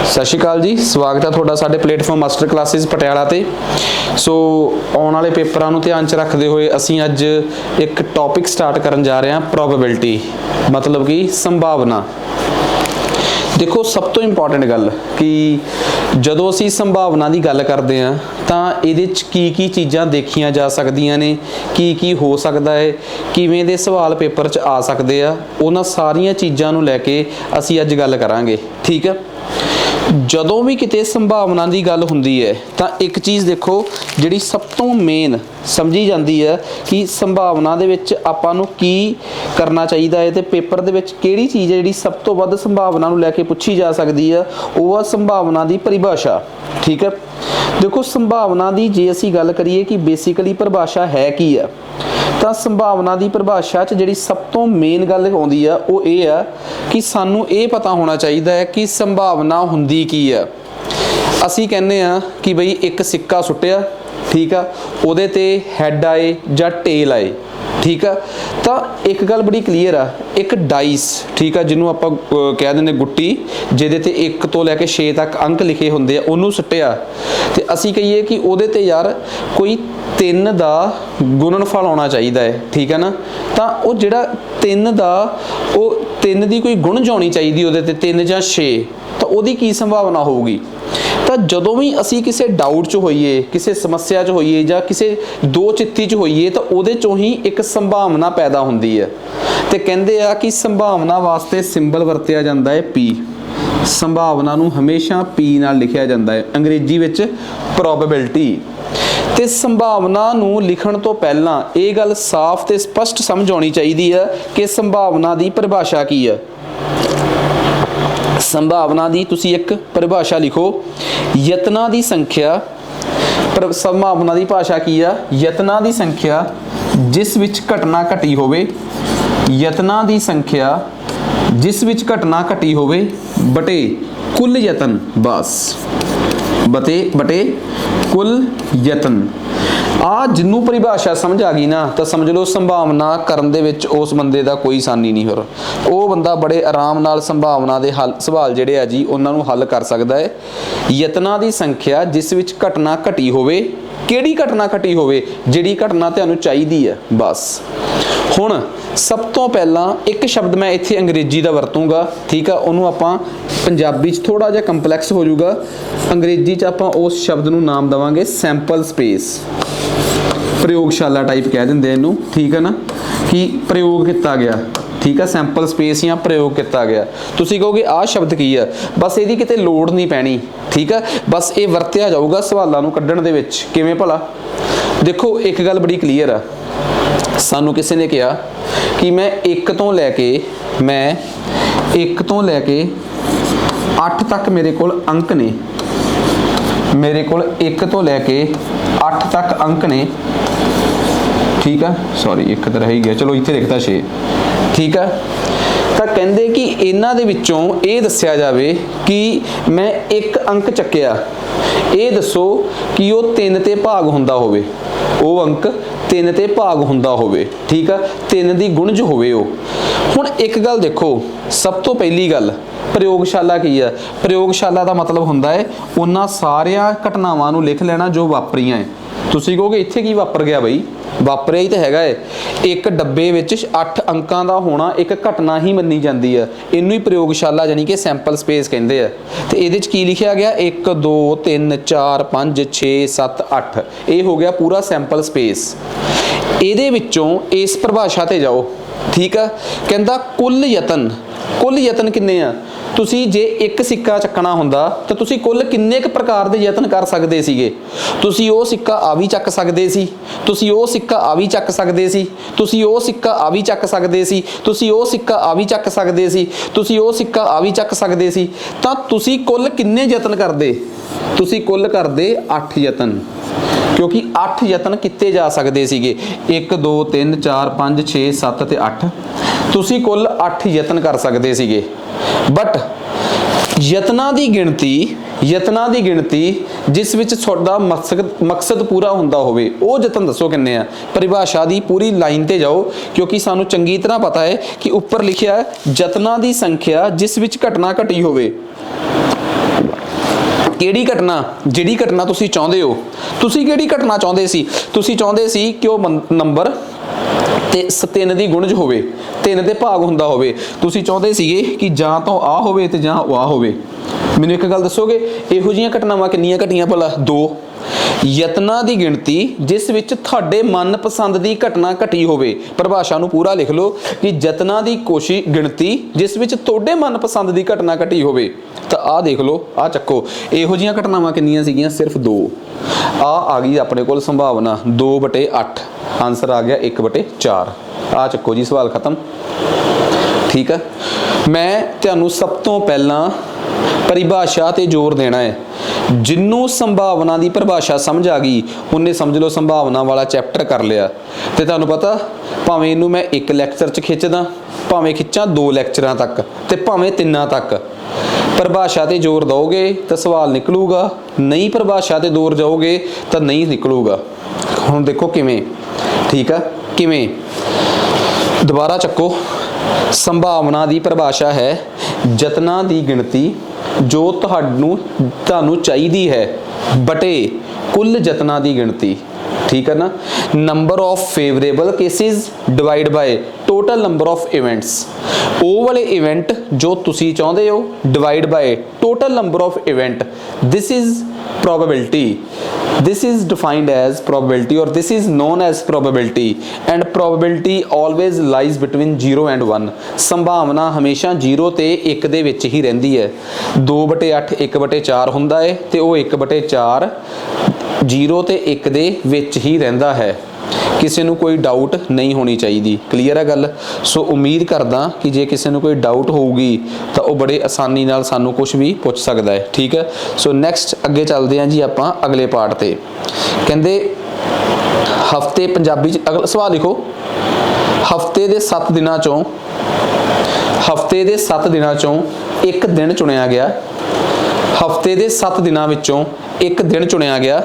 सत श्री अकाल जी, स्वागत है तुहाडा साडे प्लेटफॉर्म मास्टर क्लासिस पटियाला ते। सो आने वाले पेपरां नूं ध्यान च रखते हुए असीं अज एक टॉपिक स्टार्ट करन जा रहे हैं, प्रोबेबिलिटी मतलब कि संभावना। देखो सब तो इंपॉर्टेंट गल कि जदों असीं संभावना की गल करते हैं तो ये की चीज़ां देखियां जा सकदियां ने, की हो सकता है, किवें दे सवाल पेपर च आ सकते हैं, उन्हां सारियां चीज़ां नूं लैके असीं अज गल करांगे। ठीक है, जदों भी किते संभावना की गल हुंदी है तो एक चीज़ देखो जिहड़ी सब तो मेन समझी जाती है कि संभावना दे विच आपां नूं की करना चाहिए है, तो पेपर दे विच किहड़ी चीज़ है जिहड़ी सब तो वध संभावना नूं लैके पुछी जा सकती है, वो आ संभावना की परिभाषा। ठीक है, देखो संभावना की जे असीं गल करिए कि बेसिकली परिभाषा है की है, तो संभावना की परिभाषा च जिहड़ी सब तो मेन गल आउंदी है वो ये है कि सानू ये पता होना चाहिए है कि संभावना हुंदी की है। असी कहने आ कि बई एक सिक्का सुट्टिया, ठीक है, उहदे ते हैड आए जां टेल आए, ठीक है, तो एक गल बड़ी क्लीयर आ, एक डाइस, ठीक है, जिन्हों आप कह देंगे गुट्टी, जिहदे ते 1 तो लैके 6 तक अंक लिखे होंदे आ, उन्होंने सुट्टिया ते असी कहिए कि उहदे ते यार कोई 3 का गुणनफल आना चाहिए है। ठीक है ना, तो वो जिहड़ा 3 का वो 3 की कोई गुण जानी चाहिए उहदे ते 3 जां 6, तो उहदी की संभावना होगी। तो जदों भी असी किसी डाउट च होइए, किसी समस्या च होइए जां किसी दो चित्ती च होइए, तो उहदे चों ही एक संभावना पैदा हुंदी है। ते कहंदे आ कि संभावना वास्ते सिंबल वरतिया जांदा है पी। संभावना नूं हमेशा पी नाल लिखिया जांदा है, अंग्रेजी विच प्रोबेबिलिटी। ते संभावना नूं लिखण तो पहलां ये गल साफ ते स्पष्ट समझ आउणी चाहीदी है कि संभावना की परिभाषा की है। संभावना की तुसी एक परिभाषा लिखो, यत्नां दी संख्या। संभावना की भाषा की है, यत्नां दी संख्या जिस विच घटना घटी होवे, यत्नां दी संख्या जिस विच घटना घटी होवे बटे कुल यतन, बस बटे कुल यतन। आ जिन्नू परिभाषा समझ आ गई ना, तो समझ लो संभावना करन दे विच उस बंदे दा कोई सानी नहीं, फिर वो बंदा बड़े आराम नाल संभावना दे हल सवाल जिहड़े आ जी उन्हां नूं हल कर सकदा है। यतनां दी संख्या जिस विच घटना घटी होवे, किहड़ी घटना घटी होवे, जिहड़ी घटना तुहानूं चाहीदी है, बस। हुण सब तो पहला एक शब्द मैं इत्थे अंग्रेजी का वरतूंगा, ठीक है, उन्होंने आपां पंजाबी च थोड़ा जिहा कंपलैक्स हो जाऊगा, अंग्रेजी च आपां उस शब्द नूं नाम देवांगे सैंपल स्पेस, प्रयोगशाला टाइप कह देंगे इनू। ठीक है ना, कि प्रयोग किया गया, ठीक है, सैंपल स्पेस या प्रयोग किया गया। तुसी कहोगे आ शब्द की है, बस यदि किते लोड़ नहीं पैनी, ठीक है, बस ये वरत्या जाऊगा सवालों नूं कड्ढण दे विच। किवें भला? देखो एक गल बड़ी क्लीयर है, सानू किसी ने कहा कि मैं 1 तो लैके 8 तक मेरे कोल अंक ने, मेरे कोल 1 तो लैके 8 तक अंक ने, ठीक है, सॉरी 1 तो रह ही गया, चलो इत्थे लिखता 6, ठीक है। तो कहते कि इन्हां दे विचों ये दस्सिया जावे कि मैं 1 अंक चक्किया, ये दसो कि वो 3 ते भाग हुंदा होवे, वो अंक 3 ते भाग हुंदा होवे, ठीक है, 3 दी गुणज होवे वो। हुण एक गल देखो, सब तो पहली गल प्रयोगशाला की है। प्रयोगशाला का मतलब हुंदा है उन्हां सारियां घटनावां नूं लिख लेना जो वापरियां है। तुसीं कहोगे इत्थे की वापर गया बई, वापरिया ही तो हैगा है, एक डब्बे विच 8 अंकां दा होना एक घटना ही मन्नी जाती है, इनू ही प्रयोगशाला यानी कि सैंपल स्पेस कहते हैं। तो ये की लिखा गया 1 2 3 4 5 6 7 8, ये हो गया पूरा सैंपल स्पेस। ये विचों इस परिभाषा ते जाओ, ठीक है, कहता कुल यतन किन्ने आ। तुसी जे एक सिक्का चकना हुंदा तो तुसी कुल किन्ने क प्रकार दे यतन कर सकदे सीगे। तुसी ओ सिक्का आ भी चक सकदे सी, तुसी ओ सिक्का आ भी चक सकदे सी, तुसी ओ सिक्का आ भी चक सकदे सी, तुसी ओ सिक्का आ भी चक सकदे सी, तुसी ओ सिक्का आ भी चक सकदे सी। तां तुसी कुल किन्ने यतन करदे? तुसी कुल करदे 8 यतन, क्योंकि 8 यतन किते जा सकते सीगे, 1 2 3 4 5 6 7 ते 8, तुसी कुल 8 यतन कर सकते सीगे। बट यत्नां दी गिणती जिस विच तुहाडा मकसद पूरा हुंदा होवे, वो यतन दसो किन्ने आ। परिभाषा दी पूरी लाइन ते जाओ, क्योंकि सानू चंगी तरह पता है कि उपर लिखिया है यतनां दी संख्या जिस विच घटना घटी होवे। ਕਿਹੜੀ ਘਟਨਾ, ਜਿਹੜੀ ਘਟਨਾ ਤੁਸੀਂ ਚਾਹੁੰਦੇ ਹੋ, ਤੁਸੀਂ ਕਿਹੜੀ ਘਟਨਾ ਚਾਹੁੰਦੇ ਸੀ? ਤੁਸੀਂ ਚਾਹੁੰਦੇ ਸੀ ਕਿ ਉਹ ਨੰਬਰ ਤੇ 3 ਦੀ ਗੁਣਜ ਹੋਵੇ, 3 ਦੇ ਭਾਗ ਹੁੰਦਾ ਹੋਵੇ। ਤੁਸੀਂ ਚਾਹੁੰਦੇ ਸੀਗੇ ਕਿ ਜਾਂ ਤਾਂ ਆ ਹੋਵੇ ਤੇ ਜਾਂ ਉਹ ਆ ਹੋਵੇ। ਮੈਨੂੰ ਇੱਕ ਗੱਲ ਦੱਸੋਗੇ, ਇਹੋ ਜਿਹੀਆਂ ਘਟਨਾਵਾਂ ਕਿੰਨੀਆਂ ਘਟੀਆਂ ਭਲਾ? 2। ਯਤਨਾਂ ਦੀ ਗਿਣਤੀ ਜਿਸ ਵਿੱਚ ਤੁਹਾਡੇ ਮਨਪਸੰਦ ਦੀ ਘਟਨਾ ਘਟੀ ਹੋਵੇ। ਪਰਿਭਾਸ਼ਾ ਨੂੰ ਪੂਰਾ ਲਿਖ ਲਓ ਕਿ ਯਤਨਾਂ ਦੀ ਗਿਣਤੀ ਜਿਸ ਵਿੱਚ ਤੁਹਾਡੇ ਮਨਪਸੰਦ ਦੀ ਘਟਨਾ ਘਟੀ ਹੋਵੇ। ਤਾਂ ਆਹ ਦੇਖ ਲਓ, ਆਹ ਚੱਕੋ, ਇਹੋ ਜਿਹੀਆਂ ਘਟਨਾਵਾਂ ਕਿੰਨੀਆਂ ਸੀਗੀਆਂ? ਸਿਰਫ 2। ਆ ਗਈ ਆਪਣੇ ਕੋਲ ਸੰਭਾਵਨਾ 2/8, ਆਨਸਰ ਆ ਗਿਆ 1/4। ਆ ਚੱਕੋ ਜੀ, ਸਵਾਲ ਖਤਮ। ਠੀਕ ਹੈ, ਮੈਂ ਤੁਹਾਨੂੰ ਸਭ ਤੋਂ ਪਹਿਲਾਂ ਪਰਿਭਾਸ਼ਾ ਤੇ ਜ਼ੋਰ ਦੇਣਾ ਹੈ। ਜਿਹਨੂੰ ਸੰਭਾਵਨਾ ਦੀ ਪਰਿਭਾਸ਼ਾ ਸਮਝ ਆ ਗਈ ਉਹਨੇ ਸਮਝ ਲਓ ਸੰਭਾਵਨਾ ਵਾਲਾ ਚੈਪਟਰ ਕਰ ਲਿਆ। ਤੇ ਤੁਹਾਨੂੰ ਪਤਾ, ਭਾਵੇਂ ਇਹਨੂੰ ਮੈਂ 1 ਲੈਕਚਰ 'ਚ ਖਿੱਚਦਾ, ਭਾਵੇਂ ਖਿੱਚਾਂ 2 ਲੈਕਚਰਾਂ ਤੱਕ, ਤੇ ਭਾਵੇਂ 3 ਤੱਕ, ਪਰਿਭਾਸ਼ਾ ਤੇ ਜ਼ੋਰ ਦਿਓਗੇ ਤਾਂ ਸਵਾਲ ਨਿਕਲੂਗਾ, ਨਹੀਂ ਪਰਿਭਾਸ਼ਾ ਤੇ ਜ਼ੋਰ ਜਾਓਗੇ ਤਾਂ ਨਹੀਂ ਨਿਕਲੂਗਾ। ਹੁਣ ਦੇਖੋ ਕਿਵੇਂ। ਠੀਕ ਆ, ਕਿਵੇਂ? ਦੁਬਾਰਾ ਚੱਕੋ। ਸੰਭਾਵਨਾ ਦੀ ਪਰਿਭਾਸ਼ਾ ਹੈ ਯਤਨਾਂ ਦੀ ਗਿਣਤੀ ਜੋ ਤੁਹਾਨੂੰ ਚਾਹੀਦੀ ਹੈ ਬਟੇ ਕੁੱਲ ਯਤਨਾਂ ਦੀ ਗਿਣਤੀ। ਠੀਕ ਹੈ ਨਾ? Number of favourable cases divide by total number of events. ਉਹ ਵਾਲੇ ਇਵੈਂਟ ਜੋ ਤੁਸੀਂ ਚਾਹੁੰਦੇ ਹੋ divide by total number of event. This is probability. This is defined as probability or this is known as probability and probability always lies between 0 and 1. ਸੰਭਾਵਨਾ ਹਮੇਸ਼ਾ 0 ਤੇ 1 ਦੇ ਵਿੱਚ ਹੀ ਰਹਿੰਦੀ ਹੈ। 2/8 1/4 ਹੁੰਦਾ ਹੈ ਤੇ ਉਹ 1/4 0 ਤੇ 1 ਦੇ ਵਿੱਚ ਹੀ ਰਹਿੰਦਾ ਹੈ। ਕਿਸੇ ਨੂੰ ਕੋਈ ਡਾਊਟ ਨਹੀਂ ਹੋਣੀ ਚਾਹੀਦੀ। ਕਲੀਅਰ ਹੈ ਗੱਲ? ਸੋ ਉਮੀਦ ਕਰਦਾ ਕਿ ਜੇ ਕਿਸੇ ਨੂੰ ਕੋਈ ਡਾਊਟ ਹੋਊਗੀ ਤਾਂ ਉਹ ਬੜੇ ਆਸਾਨੀ ਨਾਲ ਸਾਨੂੰ ਕੁਝ ਵੀ ਪੁੱਛ ਸਕਦਾ ਹੈ। ਠੀਕ ਹੈ, ਸੋ ਨੈਕਸਟ ਅੱਗੇ ਚੱਲਦੇ ਹਾਂ ਜੀ ਆਪਾਂ ਅਗਲੇ ਪਾਰਟ ਤੇ। ਕਹਿੰਦੇ ਹਫਤੇ ਪੰਜਾਬੀ 'ਚ ਅਗਲਾ ਸਵਾਲ ਲਿਖੋ। ਹਫਤੇ ਦੇ 7 ਦਿਨਾਂ ਚੋਂ ਇੱਕ ਦਿਨ ਚੁਣਿਆ ਗਿਆ। ਹਫਤੇ ਦੇ 7 ਦਿਨਾਂ ਵਿੱਚੋਂ ਇੱਕ ਦਿਨ ਚੁਣਿਆ ਗਿਆ।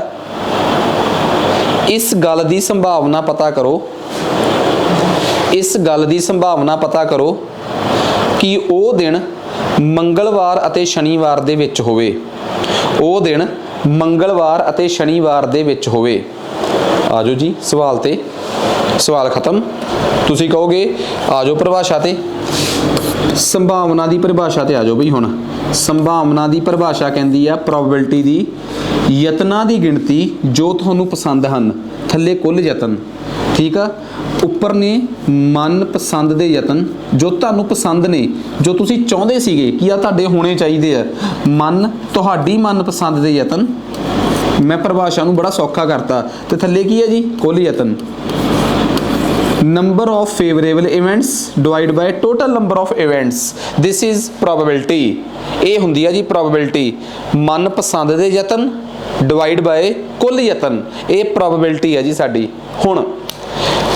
ਇਸ ਗੱਲ ਦੀ ਸੰਭਾਵਨਾ ਪਤਾ ਕਰੋ, ਇਸ ਗੱਲ ਦੀ ਸੰਭਾਵਨਾ ਪਤਾ ਕਰੋ ਕਿ ਉਹ ਦਿਨ ਮੰਗਲਵਾਰ ਅਤੇ ਸ਼ਨੀਵਾਰ ਦੇ ਵਿੱਚ ਹੋਵੇ। ਉਹ ਦਿਨ ਮੰਗਲਵਾਰ ਅਤੇ ਸ਼ਨੀਵਾਰ ਦੇ ਵਿੱਚ ਹੋਵੇ। ਆਜੋ ਜੀ ਸਵਾਲ ਤੇ। ਸਵਾਲ ਖਤਮ। ਤੁਸੀਂ ਕਹੋਗੇ ਆਜੋ ਪਰਿਭਾਸ਼ਾ ਤੇ। ਸੰਭਾਵਨਾ ਦੀ ਪਰਿਭਾਸ਼ਾ ਤੇ ਆਜੋ ਬਈ। ਹੁਣ ਸੰਭਾਵਨਾ ਦੀ ਪਰਿਭਾਸ਼ਾ ਕਹਿੰਦੀ ਆ ਪ੍ਰੋਬੇਬਿਲਟੀ ਦੀ ਯਤਨਾਂ ਦੀ ਗਿਣਤੀ ਜੋ ਤੁਹਾਨੂੰ ਪਸੰਦ ਹਨ। ਥੱਲੇ ਕੁੱਲ ਯਤਨ। ਠੀਕ ਆ, ਉੱਪਰ ਨੇ ਮਨਪਸੰਦ ਦੇ ਯਤਨ ਜੋ ਤੁਹਾਨੂੰ ਪਸੰਦ ਨੇ, ਜੋ ਤੁਸੀਂ ਚਾਹੁੰਦੇ ਸੀਗੇ ਕਿ ਆ ਤੁਹਾਡੇ ਹੋਣੇ ਚਾਹੀਦੇ ਆ। ਤੁਹਾਡੀ ਮਨਪਸੰਦ ਦੇ ਯਤਨ। ਮੈਂ ਪਰਿਭਾਸ਼ਾ ਨੂੰ ਬੜਾ ਸੌਖਾ ਕਰਤਾ। ਤੇ ਥੱਲੇ ਕੀ ਹੈ ਜੀ? ਕੁੱਲ ਯਤਨ। number of favorable events divided by total number of events. This is probability. ਇਹ ਹੁੰਦੀ ਹੈ ਜੀ probability। ਮਨਪਸੰਦ ਦੇ ਯਤਨ ਡਿਵਾਈਡ ਬਾਏ ਕੁੱਲ ਯਤਨ। ਇਹ probability ਹੈ ਜੀ ਸਾਡੀ। ਹੁਣ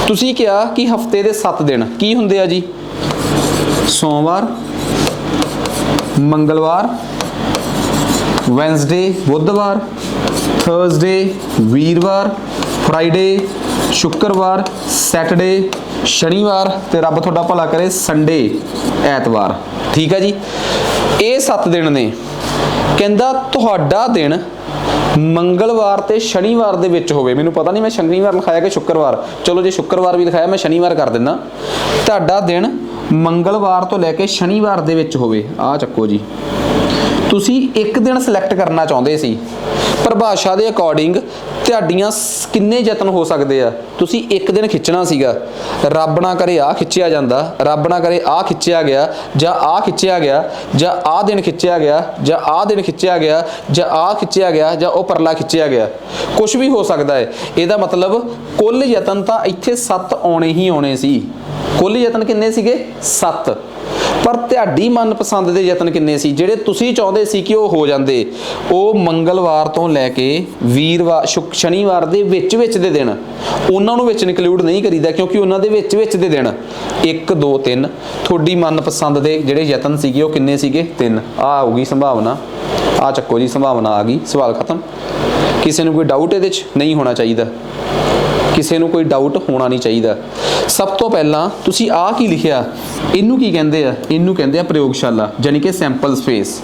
ਤੁਸੀਂ ਕਿਹਾ ਕਿ ਹਫਤੇ ਦੇ 7 ਦਿਨ ਕੀ ਹੁੰਦੇ ਆ ਜੀ? ਸੋਮਵਾਰ, ਮੰਗਲਵਾਰ, ਵੈਨਸਡੇ ਬੁੱਧਵਾਰ, ਥਰਸਡੇ ਵੀਰਵਾਰ, ਫਰਾਈਡੇ ਸ਼ੁੱਕਰਵਾਰ, ਸੈਟਰਡੇ ਸ਼ਨੀਵਾਰ ਤੇ ਰੱਬ ਤੁਹਾਡਾ ਭਲਾ ਕਰੇ ਸੰਡੇ ਐਤਵਾਰ। ਠੀਕ ਹੈ ਜੀ, ਇਹ 7 ਦਿਨ ਨੇ। ਕਹਿੰਦਾ ਤੁਹਾਡਾ ਦਿਨ ਮੰਗਲਵਾਰ ਤੇ ਸ਼ਨੀਵਾਰ ਦੇ ਵਿੱਚ ਹੋਵੇ। ਮੈਨੂੰ ਪਤਾ ਨਹੀਂ ਮੈਂ ਸ਼ਨੀਵਾਰ ਲਿਖਾਇਆ ਕਿ ਸ਼ੁੱਕਰਵਾਰ। ਚਲੋ ਜੇ ਸ਼ੁੱਕਰਵਾਰ ਵੀ ਲਿਖਾਇਆ ਮੈਂ ਸ਼ਨੀਵਾਰ ਕਰ ਦਿੰਦਾ। ਤੁਹਾਡਾ ਦਿਨ ਮੰਗਲਵਾਰ ਤੋਂ ਲੈ ਕੇ ਸ਼ਨੀਵਾਰ ਦੇ ਵਿੱਚ ਹੋਵੇ। ਆਹ ਚੱਕੋ ਜੀ, ਤੁਸੀਂ ਇੱਕ ਦਿਨ ਸਿਲੈਕਟ ਕਰਨਾ ਚਾਹੁੰਦੇ ਸੀ। ਪਰਿਭਾਸ਼ਾ ਦੇ ਅਕੋਰਡਿੰਗ ਤੁਹਾਡੀਆਂ ਕਿੰਨੇ ਯਤਨ ਹੋ ਸਕਦੇ ਆ? ਤੁਸੀਂ ਇੱਕ ਦਿਨ ਖਿੱਚਣਾ ਸੀਗਾ। ਰੱਬ ਨਾ ਕਰੇ ਆ ਖਿੱਚਿਆ ਜਾਂਦਾ, ਰੱਬ ਨਾ ਕਰੇ ਆ ਖਿੱਚਿਆ ਗਿਆ, ਜਾਂ ਆ ਖਿੱਚਿਆ ਗਿਆ, ਜਾਂ ਆ ਦਿਨ ਖਿੱਚਿਆ ਗਿਆ, ਜਾਂ ਆ ਦਿਨ ਖਿੱਚਿਆ ਗਿਆ, ਜਾਂ ਆ ਖਿੱਚਿਆ ਗਿਆ, ਜਾਂ ਉਹ ਪਰਲਾ ਖਿੱਚਿਆ ਗਿਆ। ਕੁਝ ਵੀ ਹੋ ਸਕਦਾ ਹੈ। ਇਹਦਾ ਮਤਲਬ ਕੁੱਲ ਯਤਨ ਤਾਂ ਇੱਥੇ 7 ਆਉਣੇ ਹੀ ਆਉਣੇ ਸੀ। ਕੁੱਲ ਯਤਨ ਕਿੰਨੇ ਸੀਗੇ? 7। ਪਰ ਤੁਹਾਡੀ ਮਨਪਸੰਦ ਦੇ ਯਤਨ ਕਿੰਨੇ ਸੀ ਜਿਹੜੇ ਤੁਸੀਂ ਚਾਹੁੰਦੇ ਸੀ ਕਿ ਉਹ ਹੋ ਜਾਂਦੇ? ਉਹ ਮੰਗਲਵਾਰ ਤੋਂ ਲੈ ਕੇ ਵੀਰਵਾਰ ਸ਼ਨੀਵਾਰ ਦੇ ਵਿੱਚ ਦੇ ਦਿਨ। ਉਹਨਾਂ ਨੂੰ ਵਿੱਚ ਇਨਕਲੂਡ ਨਹੀਂ ਕਰੀਦਾ ਕਿਉਂਕਿ ਉਹਨਾਂ ਦੇ ਵਿੱਚ ਦੇ ਦਿਨ 1 2 3 ਤੁਹਾਡੀ ਮਨਪਸੰਦ ਦੇ ਜਿਹੜੇ ਯਤਨ ਸੀਗੇ ਉਹ ਕਿੰਨੇ ਸੀਗੇ? 3। ਆ ਆਊਗੀ ਸੰਭਾਵਨਾ। ਆ ਚੱਕੋ ਜੀ, ਸੰਭਾਵਨਾ ਆ ਗਈ। ਸਵਾਲ ਖਤਮ। ਕਿਸੇ ਨੂੰ ਕੋਈ ਡਾਊਟ ਇਹਦੇ 'ਚ ਨਹੀਂ ਹੋਣਾ ਚਾਹੀਦਾ। ਕਿਸੇ ਨੂੰ ਕੋਈ ਡਾਊਟ ਹੋਣਾ ਨਹੀਂ ਚਾਹੀਦਾ। ਸਭ ਤੋਂ ਪਹਿਲਾਂ ਤੁਸੀਂ ਆਹ ਕੀ ਲਿਖਿਆ, ਇਹਨੂੰ ਕੀ ਕਹਿੰਦੇ ਆ, ਇਹਨੂੰ ਕਹਿੰਦੇ ਆ ਪ੍ਰਯੋਗਸ਼ਾਲਾ, ਯਾਨੀ ਕਿ ਸੈਂਪਲ ਸਪੇਸ।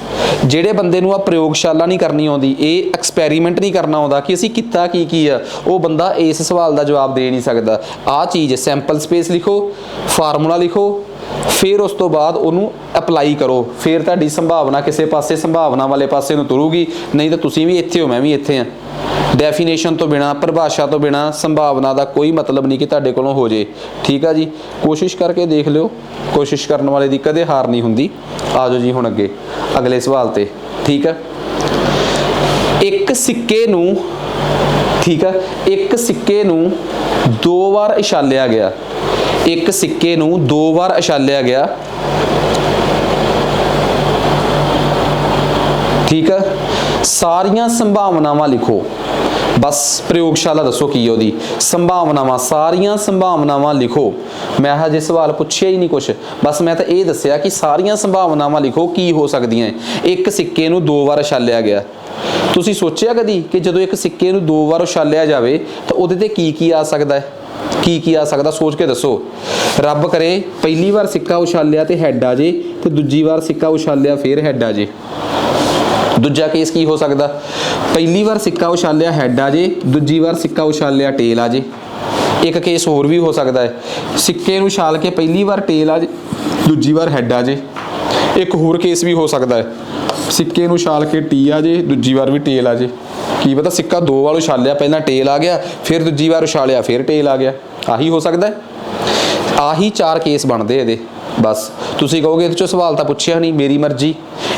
ਜਿਹੜੇ ਬੰਦੇ ਨੂੰ ਆ ਪ੍ਰਯੋਗਸ਼ਾਲਾ ਨਹੀਂ ਕਰਨੀ ਆਉਂਦੀ, ਇਹ ਐਕਸਪੈਰੀਮੈਂਟ ਨਹੀਂ ਕਰਨਾ ਆਉਂਦਾ ਕਿ ਅਸੀਂ ਕੀਤਾ ਕੀ ਆ, ਉਹ ਬੰਦਾ ਇਸ ਸਵਾਲ ਦਾ ਜਵਾਬ ਦੇ ਨਹੀਂ ਸਕਦਾ। ਆਹ ਚੀਜ਼ ਸੈਂਪਲ ਸਪੇਸ ਲਿਖੋ, ਫਾਰਮੂਲਾ ਲਿਖੋ, ਫਿਰ ਉਸ ਤੋਂ ਬਾਅਦ ਉਹਨੂੰ ਅਪਲਾਈ ਕਰੋ, ਫਿਰ ਤੁਹਾਡੀ ਸੰਭਾਵਨਾ ਕਿਸੇ ਪਾਸੇ ਸੰਭਾਵਨਾ ਵਾਲੇ ਪਾਸੇ ਨੂੰ ਤੁਰੂਗੀ। ਨਹੀਂ ਤਾਂ ਤੁਸੀਂ ਵੀ ਇੱਥੇ ਹੋ, ਮੈਂ ਵੀ ਇੱਥੇ ਹਾਂ। ਡੈਫੀਨੇਸ਼ਨ ਤੋਂ ਬਿਨਾ, ਪਰਿਭਾਸ਼ਾ ਤੋਂ ਬਿਨਾ ਸੰਭਾਵਨਾ ਦਾ ਕੋਈ ਮਤਲਬ ਨਹੀਂ ਕਿ ਤੁਹਾਡੇ ਕੋਲੋਂ ਹੋ ਜੇ। ਠੀਕ ਆ ਜੀ, ਕੋਸ਼ਿਸ਼ ਕਰਕੇ ਦੇਖ ਲਿਓ, ਕੋਸ਼ਿਸ਼ ਕਰਨ ਵਾਲੇ ਦੀ ਕਦੇ ਹਾਰ ਨਹੀਂ ਹੁੰਦੀ। ਆ ਜਾਓ ਜੀ ਹੁਣ ਅੱਗੇ ਅਗਲੇ ਸਵਾਲ ਤੇ। ਠੀਕ ਆ, ਇੱਕ ਸਿੱਕੇ ਨੂੰ, ਠੀਕ ਆ, ਇੱਕ ਸਿੱਕੇ ਨੂੰ 2 ਵਾਰ ਉਛਾਲਿਆ ਗਿਆ, ਇੱਕ ਸਿੱਕੇ ਨੂੰ 2 ਵਾਰ ਉਛਾਲਿਆ ਗਿਆ। ਠੀਕ ਆ, ਸਾਰੀਆਂ ਸੰਭਾਵਨਾਵਾਂ ਲਿਖੋ। ਬਸ ਪ੍ਰਯੋਗਸ਼ਾਲਾ ਦੱਸੋ ਕੀ ਉਹਦੀ ਸੰਭਾਵਨਾਵਾਂ, ਸਾਰੀਆਂ ਸੰਭਾਵਨਾਵਾਂ ਲਿਖੋ। ਮੈਂ ਹਜੇ ਸਵਾਲ ਪੁੱਛਿਆ ਹੀ ਨਹੀਂ ਕੁਛ, ਬਸ ਮੈਂ ਤਾਂ ਇਹ ਦੱਸਿਆ ਕਿ ਸਾਰੀਆਂ ਸੰਭਾਵਨਾਵਾਂ ਲਿਖੋ ਕੀ ਹੋ ਸਕਦੀਆਂ। ਇੱਕ ਸਿੱਕੇ ਨੂੰ 2 ਵਾਰ ਉਛਾਲਿਆ ਗਿਆ। ਤੁਸੀਂ ਸੋਚਿਆ ਕਦੀ ਕਿ ਜਦੋਂ ਇੱਕ ਸਿੱਕੇ ਨੂੰ 2 ਵਾਰ ਉਛਾਲਿਆ ਜਾਵੇ ਤਾਂ ਉਹਦੇ ਤੇ ਕੀ ਆ ਸਕਦਾ ਹੈ, ਕੀ ਆ ਸਕਦਾ, ਸੋਚ ਕੇ ਦੱਸੋ। ਰੱਬ ਕਰੇ ਪਹਿਲੀ ਵਾਰ ਸਿੱਕਾ ਉਛਾਲਿਆ ਤੇ ਹੈਡ ਆ ਜੇ, ਤੇ ਦੂਜੀ ਵਾਰ ਸਿੱਕਾ ਉਛਾਲਿਆ ਫਿਰ ਹੈਡ ਆ ਜੇ। ਦੂਜਾ ਕੇਸ ਕੀ ਹੋ ਸਕਦਾ, ਪਹਿਲੀ ਵਾਰ ਸਿੱਕਾ ਉਛਾਲਿਆ ਹੈਡ ਆ ਜੇ, ਦੂਜੀ ਵਾਰ ਸਿੱਕਾ ਉਛਾਲਿਆ ਟੇਲ ਆ ਜੇ। ਇੱਕ ਕੇਸ ਹੋਰ ਵੀ ਹੋ ਸਕਦਾ ਹੈ, ਸਿੱਕੇ ਨੂੰ ਉਛਾਲ ਕੇ ਪਹਿਲੀ ਵਾਰ ਟੇਲ ਆ ਜੇ, ਦੂਜੀ ਵਾਰ ਹੈਡ ਆ ਜੇ। ਇੱਕ ਹੋਰ ਕੇਸ ਵੀ ਹੋ ਸਕਦਾ ਹੈ, ਸਿੱਕੇ ਨੂੰ ਉਛਾਲ ਕੇ ਟੀ ਆ ਜੇ, ਦੂਜੀ ਵਾਰ ਵੀ ਟੇਲ ਆ ਜੇ। ਕੀ ਪਤਾ ਸਿੱਕਾ 2 ਵਾਰ ਉਛਾਲਿਆ, ਪਹਿਲਾਂ ਟੇਲ ਆ ਗਿਆ, ਫਿਰ ਦੂਜੀ ਵਾਰ ਉਛਾਲਿਆ ਫਿਰ ਟੇਲ ਆ ਗਿਆ। ਆਹੀ ਹੋ ਸਕਦਾ ਹੈ, ਆਹੀ 4 ਕੇਸ ਬਣਦੇ ਇਹਦੇ। ਬਸ ਤੁਸੀਂ ਕਹੋਗੇ ਇਹਦੇ 'ਚੋਂ ਸਵਾਲ ਤਾਂ ਪੁੱਛਿਆ ਨਹੀਂ, ਮੇਰੀ ਮਰਜ਼ੀ।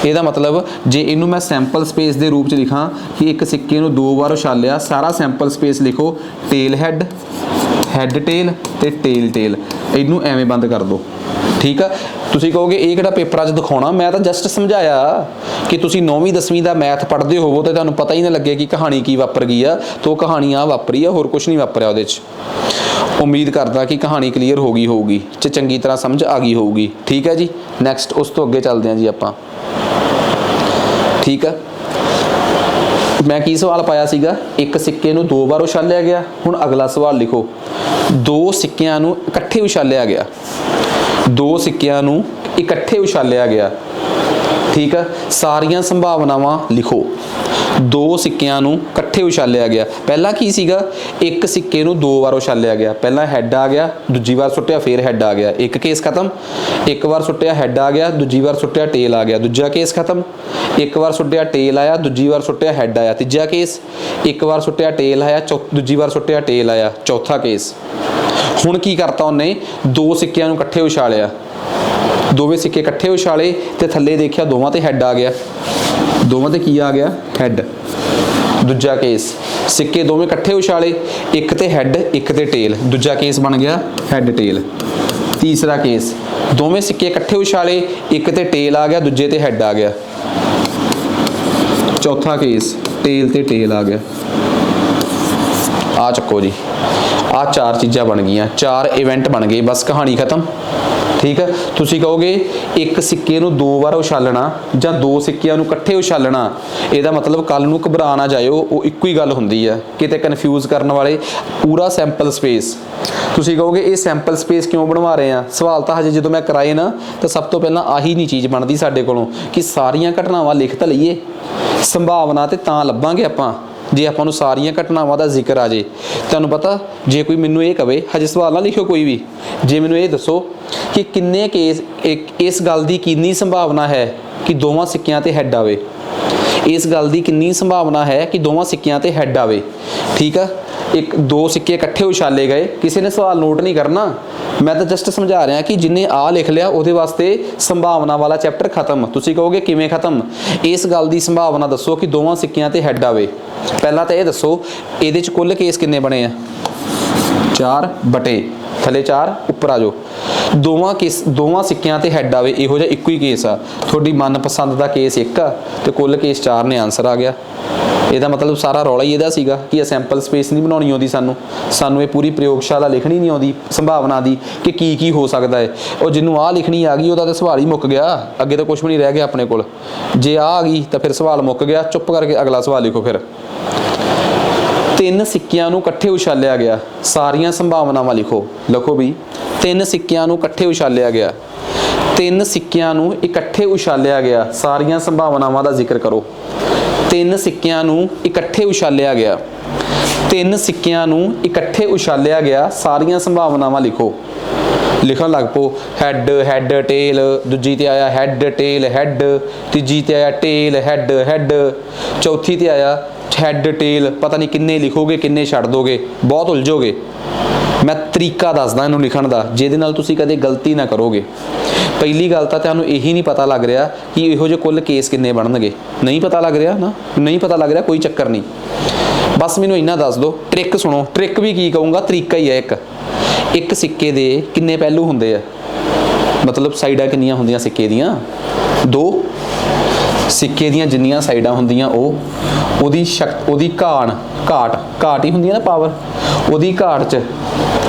ਇਹਦਾ ਮਤਲਬ ਜੇ ਇਹਨੂੰ ਮੈਂ ਸੈਂਪਲ ਸਪੇਸ ਦੇ ਰੂਪ 'ਚ ਲਿਖਾਂ ਕਿ ਇੱਕ ਸਿੱਕੇ ਨੂੰ 2 ਵਾਰ ਉਛਾਲਿਆ, ਸਾਰਾ ਸੈਂਪਲ ਸਪੇਸ ਲਿਖੋ, ਟੇਲ ਹੈਡ, ਹੈਡ ਟੇਲ ਤੇ ਟੇਲ ਟੇਲ, ਇਹਨੂੰ ਐਵੇਂ ਬੰਦ ਕਰ ਦਿਓ। ਠੀਕ ਆ, ਤੁਸੀਂ ਕਹੋਗੇ ਇਹ ਕਿਹੜਾ ਪੇਪਰਾਂ 'ਚ ਦਿਖਾਉਣਾ, ਮੈਂ ਤਾਂ ਜਸਟ ਸਮਝਾਇਆ ਕਿ ਤੁਸੀਂ 9ਵੀਂ 10ਵੀਂ ਦਾ ਮੈਥ ਪੜ੍ਹਦੇ ਹੋਵੋ ਤੇ ਤੁਹਾਨੂੰ ਪਤਾ ਹੀ ਨਾ ਲੱਗੇ ਕਿ ਕਹਾਣੀ ਕੀ ਵਾਪਰ ਗਈ ਆ। ਤੋ ਕਹਾਣੀ ਆ ਵਾਪਰੀ ਆ, ਹੋਰ ਕੁਝ ਨਹੀਂ ਵਾਪਰਿਆ ਉਹਦੇ 'ਚ। ਉਮੀਦ ਕਰਦਾ ਕਿ ਕਹਾਣੀ ਕਲੀਅਰ ਹੋ ਗਈ ਹੋਊਗੀ, ਤੇ ਚੰਗੀ ਤਰ੍ਹਾਂ ਸਮਝ ਆ ਗਈ ਹੋਊਗੀ। ਠੀਕ ਹੈ ਜੀ, ਨੈਕਸਟ ਉਸ ਤੋਂ ਅੱਗੇ ਚੱਲਦੇ ਹਾਂ ਜੀ ਆਪਾਂ। ਠੀਕ ਆ, ਮੈਂ ਕੀ ਸਵਾਲ ਪਾਇਆ ਸੀਗਾ, ਇੱਕ ਸਿੱਕੇ ਨੂੰ 2 ਵਾਰ ਉਛਾਲਿਆ ਗਿਆ। ਹੁਣ ਅਗਲਾ ਸਵਾਲ ਲਿਖੋ, 2 ਸਿੱਕਿਆਂ ਨੂੰ ਇਕੱਠੇ ਉਛਾਲਿਆ ਗਿਆ, 2 ਸਿੱਕਿਆਂ ਨੂੰ ਇਕੱਠੇ ਉਛਾਲਿਆ ਗਿਆ। ਠੀਕ ਆ, ਸਾਰੀਆਂ ਸੰਭਾਵਨਾਵਾਂ ਲਿਖੋ। 2 ਸਿੱਕਿਆਂ ਨੂੰ ਇਕੱਠੇ ਉਛਾਲਿਆ ਗਿਆ। ਪਹਿਲਾਂ ਕੀ ਸੀਗਾ, ਇੱਕ ਸਿੱਕੇ ਨੂੰ 2 ਵਾਰ ਉਛਾਲਿਆ ਗਿਆ, ਪਹਿਲਾਂ ਹੈਡ ਆ ਗਿਆ, ਦੂਜੀ ਵਾਰ ਸੁੱਟਿਆ ਫਿਰ ਹੈਡ ਆ ਗਿਆ, ਇੱਕ ਕੇਸ ਖਤਮ। ਇੱਕ ਵਾਰ ਸੁੱਟਿਆ ਹੈਡ ਆ ਗਿਆ, ਦੂਜੀ ਵਾਰ ਸੁੱਟਿਆ ਟੇਲ ਆ ਗਿਆ, ਦੂਜਾ ਕੇਸ ਖਤਮ। ਇੱਕ ਵਾਰ ਸੁੱਟਿਆ ਟੇਲ ਆਇਆ, ਦੂਜੀ ਵਾਰ ਸੁੱਟਿਆ ਹੈਡ ਆਇਆ, ਤੀਜਾ ਕੇਸ। ਇੱਕ ਵਾਰ ਸੁੱਟਿਆ ਟੇਲ ਆਇਆ, ਦੂਜੀ ਵਾਰ ਸੁੱਟਿਆ ਟੇਲ ਆਇਆ, ਚੌਥਾ ਕੇਸ। ਹੁਣ ਕੀ ਕਰਤਾ ਉਹਨੇ, 2 ਸਿੱਕਿਆਂ ਨੂੰ ਇਕੱਠੇ ਉਛਾਲਿਆ, ਦੋਵੇਂ ਸਿੱਕੇ ਇਕੱਠੇ ਉਛਾਲੇ ਤੇ ਥੱਲੇ ਦੇਖਿਆ ਦੋਵਾਂ ਤੇ ਹੈਡ ਆ ਗਿਆ, ਦੋਵਾਂ ਤੇ ਕੀ ਆ ਗਿਆ, ਹੈਡ। ਦੂਜਾ ਕੇਸ, ਸਿੱਕੇ ਦੋਵੇਂ ਇਕੱਠੇ ਉਛਾਲੇ, ਇੱਕ ਤੇ ਹੈਡ ਇੱਕ ਤੇ ਟੇਲ, ਦੂਜਾ ਕੇਸ ਬਣ ਗਿਆ ਹੈਡ ਟੇਲ। ਤੀਸਰਾ ਕੇਸ, ਦੋਵੇਂ ਸਿੱਕੇ ਇਕੱਠੇ ਉਛਾਲੇ, ਇੱਕ ਤੇ ਟੇਲ ਆ ਗਿਆ, ਦੂਜੇ ਤੇ ਹੈਡ ਆ ਗਿਆ। ਚੌਥਾ ਕੇਸ, ਟੇਲ ਤੇ ਟੇਲ ਆ ਗਿਆ। ਆ ਚੱਕੋ ਜੀ, ਆ 4 ਚੀਜ਼ਾਂ ਬਣ ਗਈਆਂ, 4 ਇਵੈਂਟ ਬਣ ਗਏ, ਬਸ ਕਹਾਣੀ ਖਤਮ। ਠੀਕ ਹੈ, ਤੁਸੀਂ ਕਹੋਗੇ ਇੱਕ ਸਿੱਕੇ ਨੂੰ 2 ਵਾਰ ਉਛਾਲਣਾ ਜਾਂ 2 ਸਿੱਕਿਆਂ ਨੂੰ ਇਕੱਠੇ ਉਛਾਲਣਾ, ਇਹਦਾ ਮਤਲਬ ਕੱਲ ਨੂੰ ਘਬਰਾ ਨਾ ਜਾਇਓ, ਉਹ ਇੱਕੋ ਹੀ ਗੱਲ ਹੁੰਦੀ ਹੈ। ਕਿਤੇ ਕਨਫਿਊਜ਼ ਕਰਨ ਵਾਲੇ, ਪੂਰਾ ਸੈਂਪਲ ਸਪੇਸ। ਤੁਸੀਂ ਕਹੋਗੇ ਇਹ ਸੈਂਪਲ ਸਪੇਸ ਕਿਉਂ ਬਣਵਾ ਰਹੇ ਆ, ਸਵਾਲ ਤਾਂ ਹਜੇ ਜਦੋਂ ਮੈਂ ਕਰਾਏ ਨਾ ਤਾਂ ਸਭ ਤੋਂ ਪਹਿਲਾਂ ਆਹੀ ਨਹੀਂ ਚੀਜ਼ ਬਣਦੀ ਸਾਡੇ ਕੋਲੋਂ ਕਿ ਸਾਰੀਆਂ ਘਟਨਾਵਾਂ ਲਿਖ ਤਾਂ ਲਈਏ। ਸੰਭਾਵਨਾ ਤੇ ਤਾਂ ਲੱਭਾਂਗੇ ਆਪਾਂ ਜੇ ਆਪਾਂ ਨੂੰ ਸਾਰੀਆਂ ਘਟਨਾਵਾਂ ਦਾ ਜ਼ਿਕਰ ਆ ਜੇ। ਤੁਹਾਨੂੰ ਪਤਾ, ਜੇ ਕੋਈ ਮੈਨੂੰ ਇਹ ਕਵੇ, ਹਜੇ ਸਵਾਲ ਨਾ ਲਿਖਿਓ ਕੋਈ ਵੀ, ਜੇ ਮੈਨੂੰ ਇਹ ਦੱਸੋ ਕਿ ਕਿੰਨੇ ਕੇਸ, ਇਸ ਗੱਲ ਦੀ ਕਿੰਨੀ ਸੰਭਾਵਨਾ ਹੈ ਕਿ ਦੋਵਾਂ ਸਿੱਕਿਆਂ ਤੇ ਹੈਡ ਆਵੇ, ਇਸ ਗੱਲ ਦੀ ਕਿੰਨੀ ਸੰਭਾਵਨਾ ਹੈ ਕਿ ਦੋਵਾਂ ਸਿੱਕਿਆਂ ਤੇ ਹੈਡ ਆਵੇ। ਠੀਕ ਆ, 2 ਸਿੱਕੇ ਇਕੱਠੇ ਉਛਾਲੇ ਗਏ, ਕਿਸੇ ਨੇ ਸਵਾਲ ਨੋਟ ਨਹੀਂ ਕਰਨਾ, ਮੈਂ ਤਾਂ ਜਸਟ ਸਮਝਾ ਰਿਹਾ ਕਿ ਜਿੰਨੇ ਆ ਲਿਖ ਲਿਆ ਉਹਦੇ ਵਾਸਤੇ ਸੰਭਾਵਨਾ ਵਾਲਾ ਚੈਪਟਰ ਖਤਮ। ਤੁਸੀਂ ਕਹੋਗੇ ਕਿਵੇਂ ਖਤਮ, ਇਸ ਗੱਲ ਦੀ ਸੰਭਾਵਨਾ ਦੱਸੋ ਕਿ ਦੋਵਾਂ ਸਿੱਕਿਆਂ ਤੇ ਹੈਡ ਆਵੇ। ਪਹਿਲਾਂ ਤਾਂ ਇਹ ਦੱਸੋ ਇਹਦੇ 'ਚ ਕੁੱਲ ਕੇਸ ਕਿੰਨੇ ਬਣੇ ਆ, 4 ਬਟੇ ਥੱਲੇ 4 ਉੱਪਰ ਆ ਜਾਓ। ਦੋਵਾਂ ਸਿੱਕਿਆਂ ਤੇ ਹੈਡ ਆਵੇ, ਇਹੋ ਜਿਹਾ ਇੱਕੋ ਹੀ ਕੇਸ ਆ। ਤੁਹਾਡੀ ਮਨਪਸੰਦ ਦਾ ਕੇਸ 1 ਆ ਤੇ ਕੁੱਲ ਕੇਸ 4 ਨੇ, ਆਨਸਰ ਆ ਗਿਆ। ਇਹਦਾ ਮਤਲਬ ਸਾਰਾ ਰੌਲਾ ਹੀ ਇਹਦਾ ਸੀਗਾ ਕਿ ਇਹ ਸੈਂਪਲ ਸਪੇਸ ਨਹੀਂ ਬਣਾਉਣੀ ਆਉਂਦੀ ਸਾਨੂੰ ਇਹ ਪੂਰੀ ਪ੍ਰਯੋਗਸ਼ਾਲਾ ਲਿਖਣੀ ਨਹੀਂ ਆਉਂਦੀ ਸੰਭਾਵਨਾ ਦੀ ਕਿ ਕੀ ਹੋ ਸਕਦਾ ਹੈ। ਉਹ ਜਿਹਨੂੰ ਆਹ ਲਿਖਣੀ ਆ ਗਈ ਉਹਦਾ ਤਾਂ ਸਵਾਲ ਹੀ ਮੁੱਕ ਗਿਆ, ਅੱਗੇ ਤਾਂ ਕੁਝ ਵੀ ਨਹੀਂ ਰਹਿ ਗਿਆ ਆਪਣੇ ਕੋਲ। ਜੇ ਆ ਗਈ ਤਾਂ ਫਿਰ ਸਵਾਲ ਮੁੱਕ ਗਿਆ, ਚੁੱਪ ਕਰਕੇ ਅਗਲਾ ਸਵਾਲ ਲਿਖੋ। ਫਿਰ 3 ਸਿੱਕਿਆਂ ਨੂੰ ਇਕੱਠੇ ਉਛਾਲਿਆ ਗਿਆ, ਸਾਰੀਆਂ ਸੰਭਾਵਨਾਵਾਂ ਲਿਖੋ। ਲਿਖੋ ਵੀ 3 ਸਿੱਕਿਆਂ ਨੂੰ ਇਕੱਠੇ ਉਛਾਲਿਆ ਗਿਆ, 3 ਸਿੱਕਿਆਂ ਨੂੰ ਇਕੱਠੇ ਉਛਾਲਿਆ ਗਿਆ, ਸਾਰੀਆਂ ਸੰਭਾਵਨਾਵਾਂ ਦਾ ਜ਼ਿਕਰ ਕਰੋ। 3 ਸਿੱਕਿਆਂ ਨੂੰ ਇਕੱਠੇ ਉਛਾਲਿਆ ਗਿਆ, 3 ਸਿੱਕਿਆਂ ਨੂੰ ਇਕੱਠੇ ਉਛਾਲਿਆ ਗਿਆ, ਸਾਰੀਆਂ ਸੰਭਾਵਨਾਵਾਂ ਲਿਖੋ। ਲਿਖਣ ਲੱਗ ਪੋ। ਹੈਡ ਹੈਡ ਟੇਲ, ਦੂਜੀ ਤੇ ਆਇਆ ਹੈਡ ਟੇਲ ਹੈਡ, ਤੀਜੀ ਤੇ ਆਇਆ ਟੇਲ ਹੈਡ ਹੈਡ, ਚੌਥੀ ਤੇ ਆਇਆ ਹੈਡ ਟੇਲ। ਪਤਾ ਨਹੀਂ ਕਿੰਨੇ ਲਿਖੋਗੇ ਕਿੰਨੇ ਛੱਡ ਦੋਗੇ, ਬਹੁਤ ਉਲਝੋਗੇ। ਮੈਂ ਤਰੀਕਾ ਦੱਸਦਾ ਇਹਨੂੰ ਲਿਖਣ ਦਾ, ਜਿਹਦੇ ਨਾਲ ਤੁਸੀਂ ਕਦੇ ਗਲਤੀ ਨਾ ਕਰੋਗੇ। ਪਹਿਲੀ ਗੱਲ ਤਾਂ ਤੁਹਾਨੂੰ ਇਹੀ ਨਹੀਂ ਪਤਾ ਲੱਗ ਰਿਹਾ ਕਿ ਇਹੋ ਜਿਹੇ ਕੁੱਲ ਕੇਸ ਕਿੰਨੇ ਬਣਨਗੇ। ਨਹੀਂ ਪਤਾ ਲੱਗ ਰਿਹਾ ਨਾ, ਨਹੀਂ ਪਤਾ ਲੱਗ ਰਿਹਾ, ਕੋਈ ਚੱਕਰ ਨਹੀਂ। ਬਸ ਮੈਨੂੰ ਇੰਨਾ ਦੱਸ ਦਿਓ। ਟ੍ਰਿਕ ਸੁਣੋ, ਟ੍ਰਿਕ ਵੀ ਕੀ ਕਹੂੰਗਾ, ਤਰੀਕਾ ਹੀ ਹੈ ਇੱਕ। ਇੱਕ ਸਿੱਕੇ ਦੇ ਕਿੰਨੇ ਪਹਿਲੂ ਹੁੰਦੇ ਆ, ਮਤਲਬ ਸਾਈਡਾਂ ਕਿੰਨੀਆਂ ਹੁੰਦੀਆਂ ਸਿੱਕੇ ਦੀਆਂ? 2। ਸਿੱਕੇ ਦੀਆਂ ਜਿੰਨੀਆਂ ਸਾਈਡਾਂ ਹੁੰਦੀਆਂ ਉਹਦੀ ਉਹਦੀ ਘਾਟ ਹੀ ਹੁੰਦੀ ਹੈ ਨਾ, ਪਾਵਰ। ਉਹਦੀ ਘਾਟ 'ਚ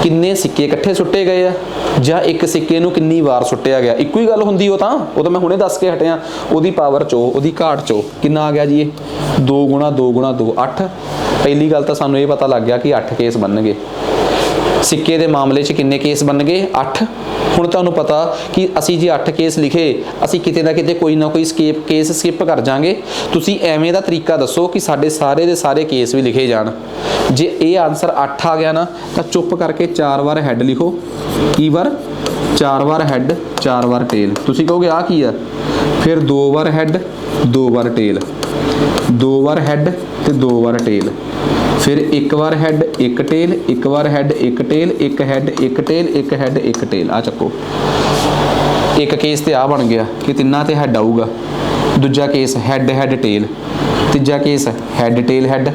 ਕਿੰਨੇ ਸਿੱਕੇ ਇਕੱਠੇ ਸੁੱਟੇ ਗਏ ਆ, ਜਾਂ ਇੱਕ ਸਿੱਕੇ ਨੂੰ ਕਿੰਨੀ ਵਾਰ ਸੁੱਟਿਆ ਗਿਆ। ਇੱਕੋ ਹੀ ਗੱਲ ਹੁੰਦੀ ਉਹ ਤਾਂ ਮੈਂ ਹੁਣੇ ਦੱਸ ਕੇ ਹਟਿਆ। ਉਹਦੀ ਪਾਵਰ 'ਚੋਂ, ਉਹਦੀ ਘਾਟ 'ਚੋਂ ਕਿੰਨਾ ਆ ਗਿਆ ਜੀ? ਇਹ 2 × 2 × 2 8। ਪਹਿਲੀ ਗੱਲ ਤਾਂ ਸਾਨੂੰ ਇਹ ਪਤਾ ਲੱਗ ਗਿਆ ਕਿ 8 ਕੇਸ ਬਣਨਗੇ। ਸਿੱਕੇ ਦੇ ਮਾਮਲੇ 'ਚ ਕਿੰਨੇ ਕੇਸ ਬਣਨਗੇ? 8। ਹੁਣ ਤੁਹਾਨੂੰ ਪਤਾ ਕਿ ਅਸੀਂ ਜੇ 8 ਕੇਸ ਲਿਖੇ, ਅਸੀਂ ਕਿਤੇ ਨਾ ਕਿਤੇ ਕੋਈ ਨਾ ਕੋਈ ਕੇਸ ਸਕਿਪ ਕਰ ਜਾਵਾਂਗੇ। ਤੁਸੀਂ ਐਵੇਂ ਦਾ ਤਰੀਕਾ ਦੱਸੋ ਕਿ ਸਾਡੇ ਸਾਰੇ ਦੇ ਸਾਰੇ ਕੇਸ ਵੀ ਲਿਖੇ ਜਾਣ। ਜੇ ਇਹ ਆਨਸਰ 8 ਆ ਗਿਆ ਨਾ, ਤਾਂ ਚੁੱਪ ਕਰਕੇ 4 ਵਾਰ ਹੈਡ ਲਿਖੋ। ਕੀ ਵਾਰ? 4 ਵਾਰ ਹੈਡ, 4 ਵਾਰ ਟੇਲ। ਤੁਸੀਂ ਕਹੋਗੇ ਆਹ ਕੀ ਆ? ਫਿਰ 2 ਵਾਰ ਹੈਡ, 2 ਵਾਰ ਟੇਲ, 2 ਵਾਰ ਹੈਡ ਤੇ 2 ਵਾਰ ਟੇਲ। ਫਿਰ 1 ਵਾਰ ਹੈਡ 1 ਟੇਲ, 1 ਵਾਰ head 1 tail, 1 head 1 tail, 1 head 1 tail. ਆ ਚੱਕੋ। ਇੱਕ ਕੇਸ ਤੇ ਆ ਬਣ ਗਿਆ ਕਿ ਤਿੰਨਾਂ ਤੇ ਹੈਡ ਆਊਗਾ। ਦੂਜਾ ਕੇਸ ਹੈਡ ਹੈਡ ਟੇਲ, ਤੀਜਾ ਕੇਸ ਹੈਡ ਟੇਲ ਹੈਡ,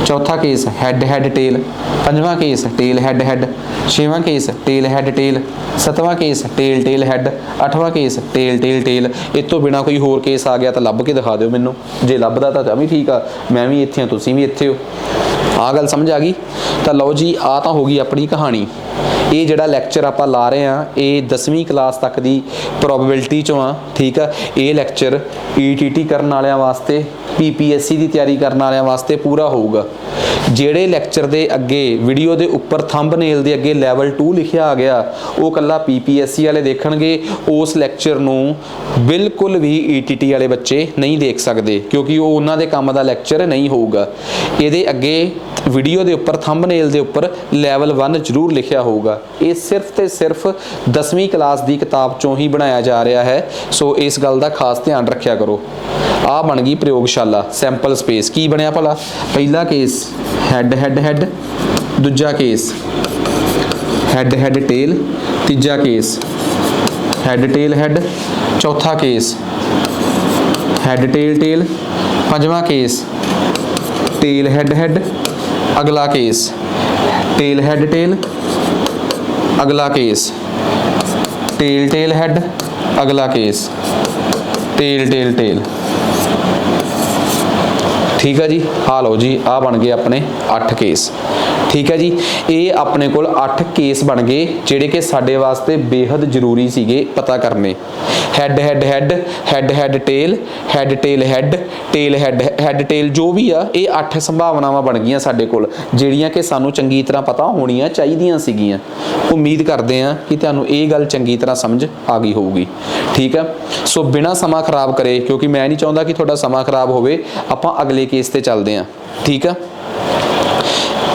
ਚੌਥਾ ਕੇਸ ਹੈਡ ਹੈਡ ਟੇਲ, ਪੰਜਵਾਂ ਕੇਸ ਟੇਲ ਹੈਡ ਹੈਡ, ਛੇਵਾਂ ਕੇਸ ਟੇਲ ਹੈਡ ਟੇਲ, ਸੱਤਵਾਂ ਕੇਸ ਟੇਲ ਟੇਲ ਹੈਡ, ਅੱਠਵਾਂ ਕੇਸ ਟੇਲ ਟੇਲ ਟੇਲ। ਇਸ ਤੋਂ ਬਿਨਾ ਕੋਈ ਹੋਰ ਕੇਸ ਆ ਗਿਆ ਤਾਂ ਲੱਭ ਕੇ ਦਿਖਾ ਦਿਓ ਮੈਨੂੰ। ਜੇ ਲੱਭਦਾ ਤਾਂ ਵੀ ਠੀਕ ਆ, ਮੈਂ ਵੀ ਇੱਥੇ ਹਾਂ, ਤੁਸੀਂ ਵੀ ਇੱਥੇ ਹੋ। ਆ ਗੱਲ ਸਮਝ ਆ ਗਈ? ਤਾਂ ਲਓ ਜੀ, ਆ ਤਾਂ ਹੋ ਗਈ ਆਪਣੀ ਕਹਾਣੀ। ਇਹ ਜਿਹੜਾ ਲੈਕਚਰ ਆਪਾਂ ਲਾ ਰਹੇ ਹਾਂ, ਇਹ 10ਵੀਂ ਕਲਾਸ ਤੱਕ ਦੀ ਪ੍ਰੋਬੇਬਿਲਿਟੀ 'ਚੋਂ ਆ। ਠੀਕ ਆ? ਇਹ ਲੈਕਚਰ ETT ਕਰਨ ਵਾਲਿਆਂ ਵਾਸਤੇ, PPSC ਦੀ ਤਿਆਰੀ ਕਰਨ ਵਾਲਿਆਂ ਵਾਸਤੇ ਪੂਰਾ ਹੋਊਗਾ। ਜਿਹੜੇ ਲੈਕਚਰ ਦੇ ਅੱਗੇ ਵੀਡੀਓ ਦੇ ਉੱਪਰ ਥੰਬਨੇਲ ਦੇ ਅੱਗੇ ਲੈਵਲ 2 ਲਿਖਿਆ ਆ ਗਿਆ, ਉਹ ਕੱਲਾ PPSC ਵਾਲੇ ਦੇਖਣਗੇ। ਉਸ ਲੈਕਚਰ ਨੂੰ ਬਿਲਕੁਲ ਵੀ ETT ਵਾਲੇ ਬੱਚੇ ਨਹੀਂ ਦੇਖ ਸਕਦੇ, ਕਿਉਂਕਿ ਉਹ ਉਹਨਾਂ ਦੇ ਕੰਮ ਦਾ ਲੈਕਚਰ ਨਹੀਂ ਹੋਊਗਾ। ਇਹਦੇ ਅੱਗੇ ਵੀਡੀਓ ਦੇ ਉੱਪਰ ਥੰਬਨੇਲ ਦੇ ਉੱਪਰ ਲੈਵਲ 1 ਜ਼ਰੂਰ ਲਿਖਿਆ ਹੋਊਗਾ। ਇਹ ਸਿਰਫ ਤੇ ਸਿਰਫ 10ਵੀਂ ਕਲਾਸ ਦੀ ਕਿਤਾਬ 'ਚੋਂ ਹੀ ਬਣਾਇਆ ਜਾ ਰਿਹਾ ਹੈ। ਸੋ ਇਸ ਗੱਲ ਦਾ ਖਾਸ ਧਿਆਨ ਰੱਖਿਆ ਕਰੋ। ਆ ਬਣ ਗਈ ਪ੍ਰਯੋਗਸ਼ਾਲਾ ਸੈਂਪਲ ਸਪੇਸ। ਕੀ ਬਣਿਆ ਭਲਾ? ਪਹਿਲਾ ਕੇਸ ਹੈਡ ਹੈਡ ਹੈਡ, ਦੂਜਾ ਕੇਸ ਹੈਡ ਹੈਡ ਟੇਲ, ਤੀਜਾ ਕੇਸ ਹੈਡ ਟੇਲ ਹੈਡ, ਚੌਥਾ ਕੇਸ ਹੈਡ ਟੇਲ ਟੇਲ, ਪੰਜਵਾਂ ਕੇਸ ਟੇਲ ਹੈਡ ਹੈਡ, ਅਗਲਾ ਕੇਸ ਟੇਲ ਹੈਡ ਟੇਲ, ਅਗਲਾ ਕੇਸ ਟੇਲ ਟੇਲ ਹੈਡ, ਅਗਲਾ ਕੇਸ ਟੇਲ ਟੇਲ ਟੇਲ। ਠੀਕ ਹੈ ਜੀ? ਆ ਲਓ ਜੀ, ਆ ਬਣ ਗਏ ਆਪਣੇ 8 ਕੇਸ। ਠੀਕ ਹੈ ਜੀ? ਇਹ ਆਪਣੇ ਕੋਲ 8 ਕੇਸ ਬਣ ਗਏ ਜਿਹੜੇ ਕਿ ਸਾਡੇ ਵਾਸਤੇ ਬੇहद ਜ਼ਰੂਰੀ ਸੀਗੇ ਪਤਾ ਕਰਨੇ। Head head head, head head tail, head tail head, tail head head tail, ਜੋ ਵੀ ਆ, ਇਹ 8 ਸੰਭਾਵਨਾਵਾਂ ਬਣ ਗਈਆਂ ਸਾਡੇ ਕੋਲ, ਜਿਹੜੀਆਂ ਕਿ ਸਾਨੂੰ ਚੰਗੀ ਤਰ੍ਹਾਂ ਪਤਾ ਹੋਣੀਆਂ ਚਾਹੀਦੀਆਂ ਸੀਗੀਆਂ। ਉਮੀਦ ਕਰਦੇ ਹਾਂ ਕਿ ਤੁਹਾਨੂੰ ਇਹ ਗੱਲ ਚੰਗੀ ਤਰ੍ਹਾਂ ਸਮਝ ਆ ਗਈ ਹੋਊਗੀ। ਠੀਕ ਹੈ? ਸੋ ਬਿਨਾਂ ਸਮਾਂ ਖਰਾਬ ਕਰੇ, ਕਿਉਂਕਿ ਮੈਂ ਨਹੀਂ ਚਾਹੁੰਦਾ ਕਿ ਤੁਹਾਡਾ ਸਮਾਂ ਖਰਾਬ ਹੋਵੇ, ਆਪਾਂ ਅਗਲੇ ਕੇਸ ਤੇ ਚੱਲਦੇ ਹਾਂ। ਠੀਕ ਆ?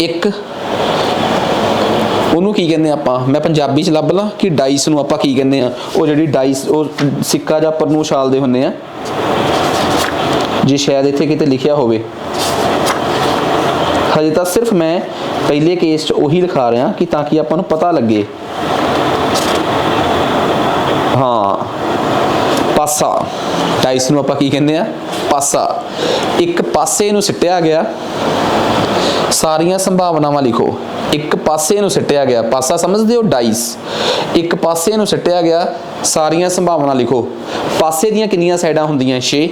ਇੱਕ ਉਹਨੂੰ ਕੀ ਕਹਿੰਦੇ ਆਪਾਂ, ਮੈਂ ਪੰਜਾਬੀ 'ਚ ਲੱਭ ਲਾਂ ਕਿ ਡਾਈਸ ਨੂੰ ਆਪਾਂ ਕੀ ਕਹਿੰਦੇ ਆ? ਉਹ ਜਿਹੜੀ ਡਾਈਸ, ਉਹ ਸਿੱਕਾ ਜਾਂ ਉੱਪਰ ਨੂੰ ਉਛਾਲਦੇ ਹੁੰਦੇ ਆ। ਜੇ ਸ਼ਾਇਦ ਇੱਥੇ ਕਿਤੇ ਲਿਖਿਆ ਹੋਵੇ, ਹਜੇ ਤਾਂ ਸਿਰਫ ਮੈਂ ਪਹਿਲੇ ਕੇਸ 'ਚ ਉਹੀ ਲਿਖਾ ਰਿਹਾ ਕਿ ਤਾਂ ਕਿ ਆਪਾਂ ਨੂੰ ਪਤਾ ਲੱਗੇ। ਹਾਂ, ਪਾਸਾ। ਡਾਈਸ ਨੂੰ ਆਪਾਂ ਕੀ ਕਹਿੰਦੇ ਆ? ਪਾਸਾ। ਇੱਕ ਪਾਸੇ ਨੂੰ ਸਿੱਟਿਆ ਗਿਆ, ਸਾਰੀਆਂ ਸੰਭਾਵਨਾਵਾਂ ਲਿਖੋ। ਇੱਕ ਪਾਸੇ ਨੂੰ ਸਿੱਟਿਆ ਗਿਆ, ਪਾਸਾ ਸਮਝਦੇ ਹੋ? ਡਾਈਸ। ਇੱਕ ਪਾਸੇ ਨੂੰ ਸਿੱਟਿਆ ਗਿਆ, ਸਾਰੀਆਂ ਸੰਭਾਵਨਾ ਲਿਖੋ। ਪਾਸੇ ਦੀਆਂ ਕਿੰਨੀਆਂ ਸਾਈਡਾਂ ਹੁੰਦੀਆਂ? 6।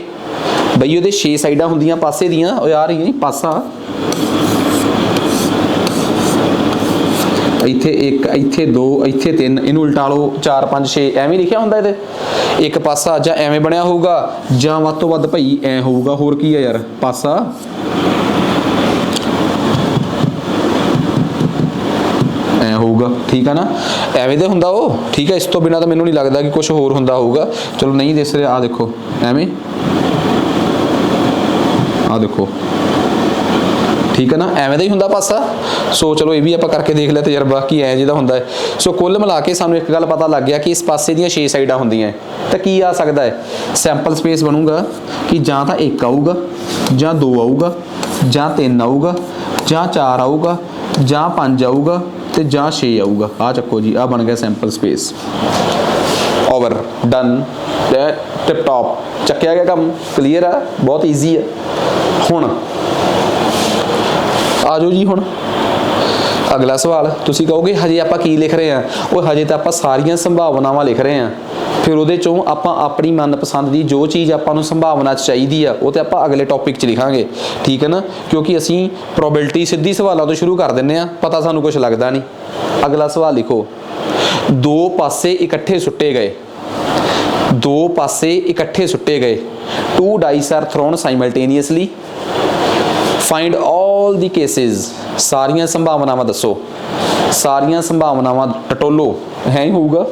ਬਈ ਉਹਦੇ 6 ਸਾਈਡਾਂ ਹੁੰਦੀਆਂ ਪਾਸੇ ਦੀਆਂ। ਉਹ ਯਾਰ ਇਹ ਪਾਸਾ ਇੱਥੇ 1, ਇੱਥੇ 2, ਇੱਥੇ 3, ਇਹਨੂੰ ਉਲਟਾ ਲਓ 4 5 6, ਐਵੇਂ ਲਿਖਿਆ ਹੁੰਦਾ ਇਹਦੇ। ਇੱਕ ਪਾਸਾ ਜਾਂ ਐਵੇਂ ਬਣਿਆ ਹੋਊਗਾ, ਜਾਂ ਵੱਧ ਤੋਂ ਵੱਧ ਭਾਈ ਐ ਹੋਊਗਾ। ਹੋਰ ਕੀ ਹੈ ਯਾਰ? ਪਾਸਾ ਹੋਊਗਾ, ਠੀਕ ਹੈ ਨਾ। ਐਵੇਂ ਦੇ ਹੁੰਦਾ ਉਹ, ਠੀਕ ਹੈ। ਇਸ ਤੋਂ ਬਿਨਾਂ ਤਾਂ ਮੈਨੂੰ ਨਹੀਂ ਲੱਗਦਾ ਕਿ ਕੁਝ ਹੋਰ ਹੁੰਦਾ ਹੋਊਗਾ। ਚਲੋ ਨਹੀਂ ਦਿਸ ਰਿਹਾ, ਆਹ ਦੇਖੋ ਐਵੇਂ, ਆਹ ਦੇਖੋ, ਠੀਕ ਹੈ ਨਾ, ਐਵੇਂ ਦਾ ਹੀ ਹੁੰਦਾ ਪਾਸਾ। ਸੋ ਚਲੋ ਇਹ ਵੀ ਆਪਾਂ ਕਰਕੇ ਦੇਖ ਲਿਆ ਤਜਰਬਾ ਕਿ ਐਂ ਜਿਹਦਾ ਹੁੰਦਾ ਹੈ। ਸੋ ਕੁੱਲ ਮਿਲਾ ਕੇ ਸਾਨੂੰ ਇੱਕ ਗੱਲ ਪਤਾ ਲੱਗ ਗਿਆ ਕਿ ਇਸ ਪਾਸੇ ਦੀਆਂ 6 ਸਾਈਡਾਂ ਹੁੰਦੀਆਂ ਤਾਂ ਕੀ ਆ ਸਕਦਾ ਹੈ, ਸੈਂਪਲ ਸਪੇਸ ਬਣੂਗਾ ਕਿ ਜਾਂ ਤਾਂ 1 ਆਊਗਾ, ਜਾਂ 2 ਆਊਗਾ, ਜਾਂ 3 ਆਊਗਾ, ਜਾਂ 4 ਆਊਗਾ, ਜਾਂ 5 ਆਊਗਾ, ਤੇ ਜਾਂ 6 ਆਊਗਾ। ਆਹ ਚੱਕੋ ਜੀ, ਆਹ ਬਣ ਗਿਆ sample space. Over, done, tip top, ਚੱਕਿਆ ਗਿਆ ਕੰਮ, ਕਲੀਅਰ ਆ, ਬਹੁਤ ਈਜ਼ੀ ਆ। ਹੁਣ ਆ ਜਾਓ ਜੀ, ਹੁਣ ਅਗਲਾ ਸਵਾਲ। ਤੁਸੀਂ ਕਹੋਗੇ ਹਜੇ ਆਪਾਂ ਕੀ ਲਿਖ ਰਹੇ ਹਾਂ? ਉਹ ਹਜੇ ਤਾਂ ਆਪਾਂ ਸਾਰੀਆਂ ਸੰਭਾਵਨਾਵਾਂ ਲਿਖ ਰਹੇ ਹਾਂ। ਫਿਰ ਉਹਦੇ ਚੋਂ ਆਪਾਂ ਆਪਣੀ ਮਨਪਸੰਦ ਦੀ ਜੋ ਚੀਜ਼ ਆਪਾਂ ਨੂੰ ਸੰਭਾਵਨਾ 'ਚ ਚਾਹੀਦੀ ਆ ਉਹ ਤੇ ਆਪਾਂ ਅਗਲੇ ਟੌਪਿਕ 'ਚ ਲਿਖਾਂਗੇ, ਠੀਕ ਹੈ ਨਾ। ਕਿਉਂਕਿ ਅਸੀਂ ਪ੍ਰੋਬੇਬਿਲਟੀ ਸਿੱਧੀ ਸਵਾਲਾਂ ਤੋਂ ਸ਼ੁਰੂ ਕਰ ਦਿੰਦੇ ਹਾਂ, ਪਤਾ ਸਾਨੂੰ ਕੁਝ ਲੱਗਦਾ ਨਹੀਂ। ਅਗਲਾ ਸਵਾਲ ਲਿਖੋ, 2 ਪਾਸੇ ਇਕੱਠੇ ਸੁੱਟੇ ਗਏ, 2 ਪਾਸੇ ਇਕੱਠੇ ਸੁੱਟੇ ਗਏ। 2 dice are thrown simultaneously. Find all the cases. ਸਾਰੀਆਂ ਸੰਭਾਵਨਾਵਾਂ ਦੱਸੋ, ਸਾਰੀਆਂ ਸੰਭਾਵਨਾਵਾਂ ਟਟੋਲੋ, ਹੈ ਹੀ ਹੋਊਗਾ।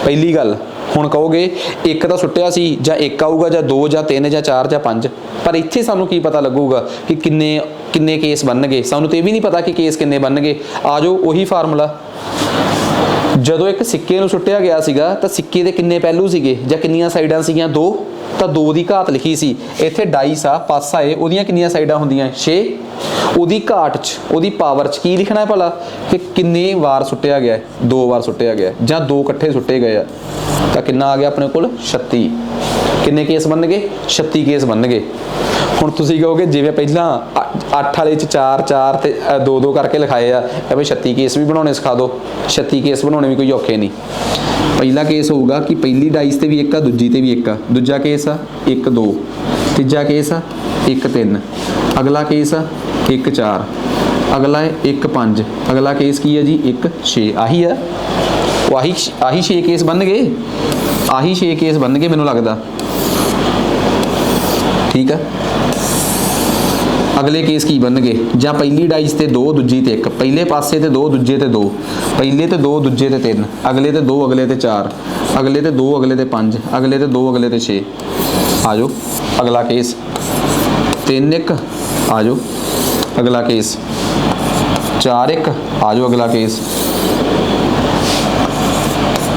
ਪਹਿਲੀ ਗੱਲ, ਹੁਣ ਕਹੋਗੇ ਇੱਕ ਤਾਂ ਸੁੱਟਿਆ ਸੀ, ਜਾਂ 1 ਆਊਗਾ, ਜਾਂ 2, ਜਾਂ 3, ਜਾਂ 4, ਜਾਂ 5। ਪਰ ਇੱਥੇ ਸਾਨੂੰ ਕੀ ਪਤਾ ਲੱਗੂਗਾ ਕਿ ਕਿੰਨੇ ਕੇਸ ਬਣਨਗੇ? ਸਾਨੂੰ ਤੇ ਇਹ ਵੀ ਨਹੀਂ ਪਤਾ ਕਿ ਕੇਸ ਕਿੰਨੇ ਬਣਨਗੇ। ਆ ਜਾਓ ਉਹੀ ਫਾਰਮੂਲਾ, ਜਦੋਂ ਇੱਕ ਸਿੱਕੇ ਨੂੰ ਸੁੱਟਿਆ ਗਿਆ ਸੀਗਾ ਤਾਂ ਸਿੱਕੇ ਦੇ ਕਿੰਨੇ ਪਹਿਲੂ ਸੀਗੇ ਜਾਂ ਕਿੰਨੀਆਂ ਸਾਈਡਾਂ ਸੀਗੀਆਂ? 2। ਤਾਂ 2 ਦੀ ਘਾਤ ਲਿਖੀ ਸੀ। ਇੱਥੇ ਡਾਈਸ ਆ, ਪਾਸਾ ਏ, ਉਹਦੀਆਂ ਕਿੰਨੀਆਂ ਸਾਈਡਾਂ ਹੁੰਦੀਆਂ? 6। ਉਹਦੀ ਘਾਟ 'ਚ, ਉਹਦੀ ਪਾਵਰ 'ਚ ਕੀ ਲਿਖਣਾ ਭਲਾ ਕਿ ਕਿੰਨੇ ਵਾਰ ਸੁੱਟਿਆ ਗਿਆ? 2 ਵਾਰ ਸੁੱਟਿਆ ਗਿਆ, ਜਾਂ 2 ਇਕੱਠੇ ਸੁੱਟੇ ਗਏ ਆ। ਤਾਂ ਕਿੰਨਾ ਆ ਗਿਆ ਆਪਣੇ ਕੋਲ? 36। ਕਿੰਨੇ ਕੇਸ ਬਣਨਗੇ? 36 ਕੇਸ ਬਣਨਗੇ। ਹੁਣ ਤੁਸੀਂ ਕਹੋਗੇ ਜਿਵੇਂ ਪਹਿਲਾਂ 8 ਵਾਲੇ 'ਚ 4 4 ਤੇ 2 2 ਕਰਕੇ ਲਿਖਾਏ ਆ, ਐਵੇਂ 36 ਕੇਸ ਵੀ ਬਣਾਉਣੇ ਸਿਖਾ ਦਿਓ। 36 ਕੇਸ ਬਣਾਉਣੇ ਵੀ ਕੋਈ ਔਖੇ ਨਹੀਂ। ਪਹਿਲਾ ਕੇਸ ਹੋਊਗਾ ਕਿ ਪਹਿਲੀ ਡਾਈਸ ਤੇ ਵੀ 1 ਆ, ਦੂਜੀ ਤੇ ਵੀ 1 ਆ। ਦੂਜਾ ਕੇਸ ਆ 1 2। ਤੀਜਾ ਕੇਸ ਆ 1 3। ਅਗਲਾ ਕੇਸ ਆ 1 4। ਅਗਲਾ ਹੈ 1 5। ਅਗਲਾ ਕੇਸ ਕੀ ਹੈ ਜੀ? 1 6। ਆਹੀ ਆ, ਉਹ ਆਹੀ 6 ਕੇਸ ਬਣਨਗੇ, ਆਹੀ 6 ਕੇਸ ਬਣਨਗੇ ਮੈਨੂੰ ਲੱਗਦਾ, ਠੀਕ ਹੈ। ਅਗਲੇ ਕੇਸ ਕੀ ਬਣਨਗੇ? ਜਾਂ ਪਹਿਲੀ ਡਾਈਸ ਤੇ 2, ਦੂਜੀ ਤੇ 1। ਪਹਿਲੇ ਪਾਸੇ ਤੇ 2, ਦੂਜੇ ਤੇ 2। ਪਹਿਲੇ ਤੇ 2, ਦੂਜੇ ਤੇ 3। ਅਗਲੇ ਤੇ 2, ਅਗਲੇ ਤੇ 4। ਅਗਲੇ ਤੇ 2, ਅਗਲੇ ਤੇ 5। ਅਗਲੇ ਤੇ 2, ਅਗਲੇ ਤੇ 6। ਆ ਜਾਓ ਅਗਲਾ ਕੇਸ। 3 1। ਆ ਜਾਓ ਅਗਲਾ ਕੇਸ। 4 1। ਆ ਜਾਓ ਅਗਲਾ ਕੇਸ।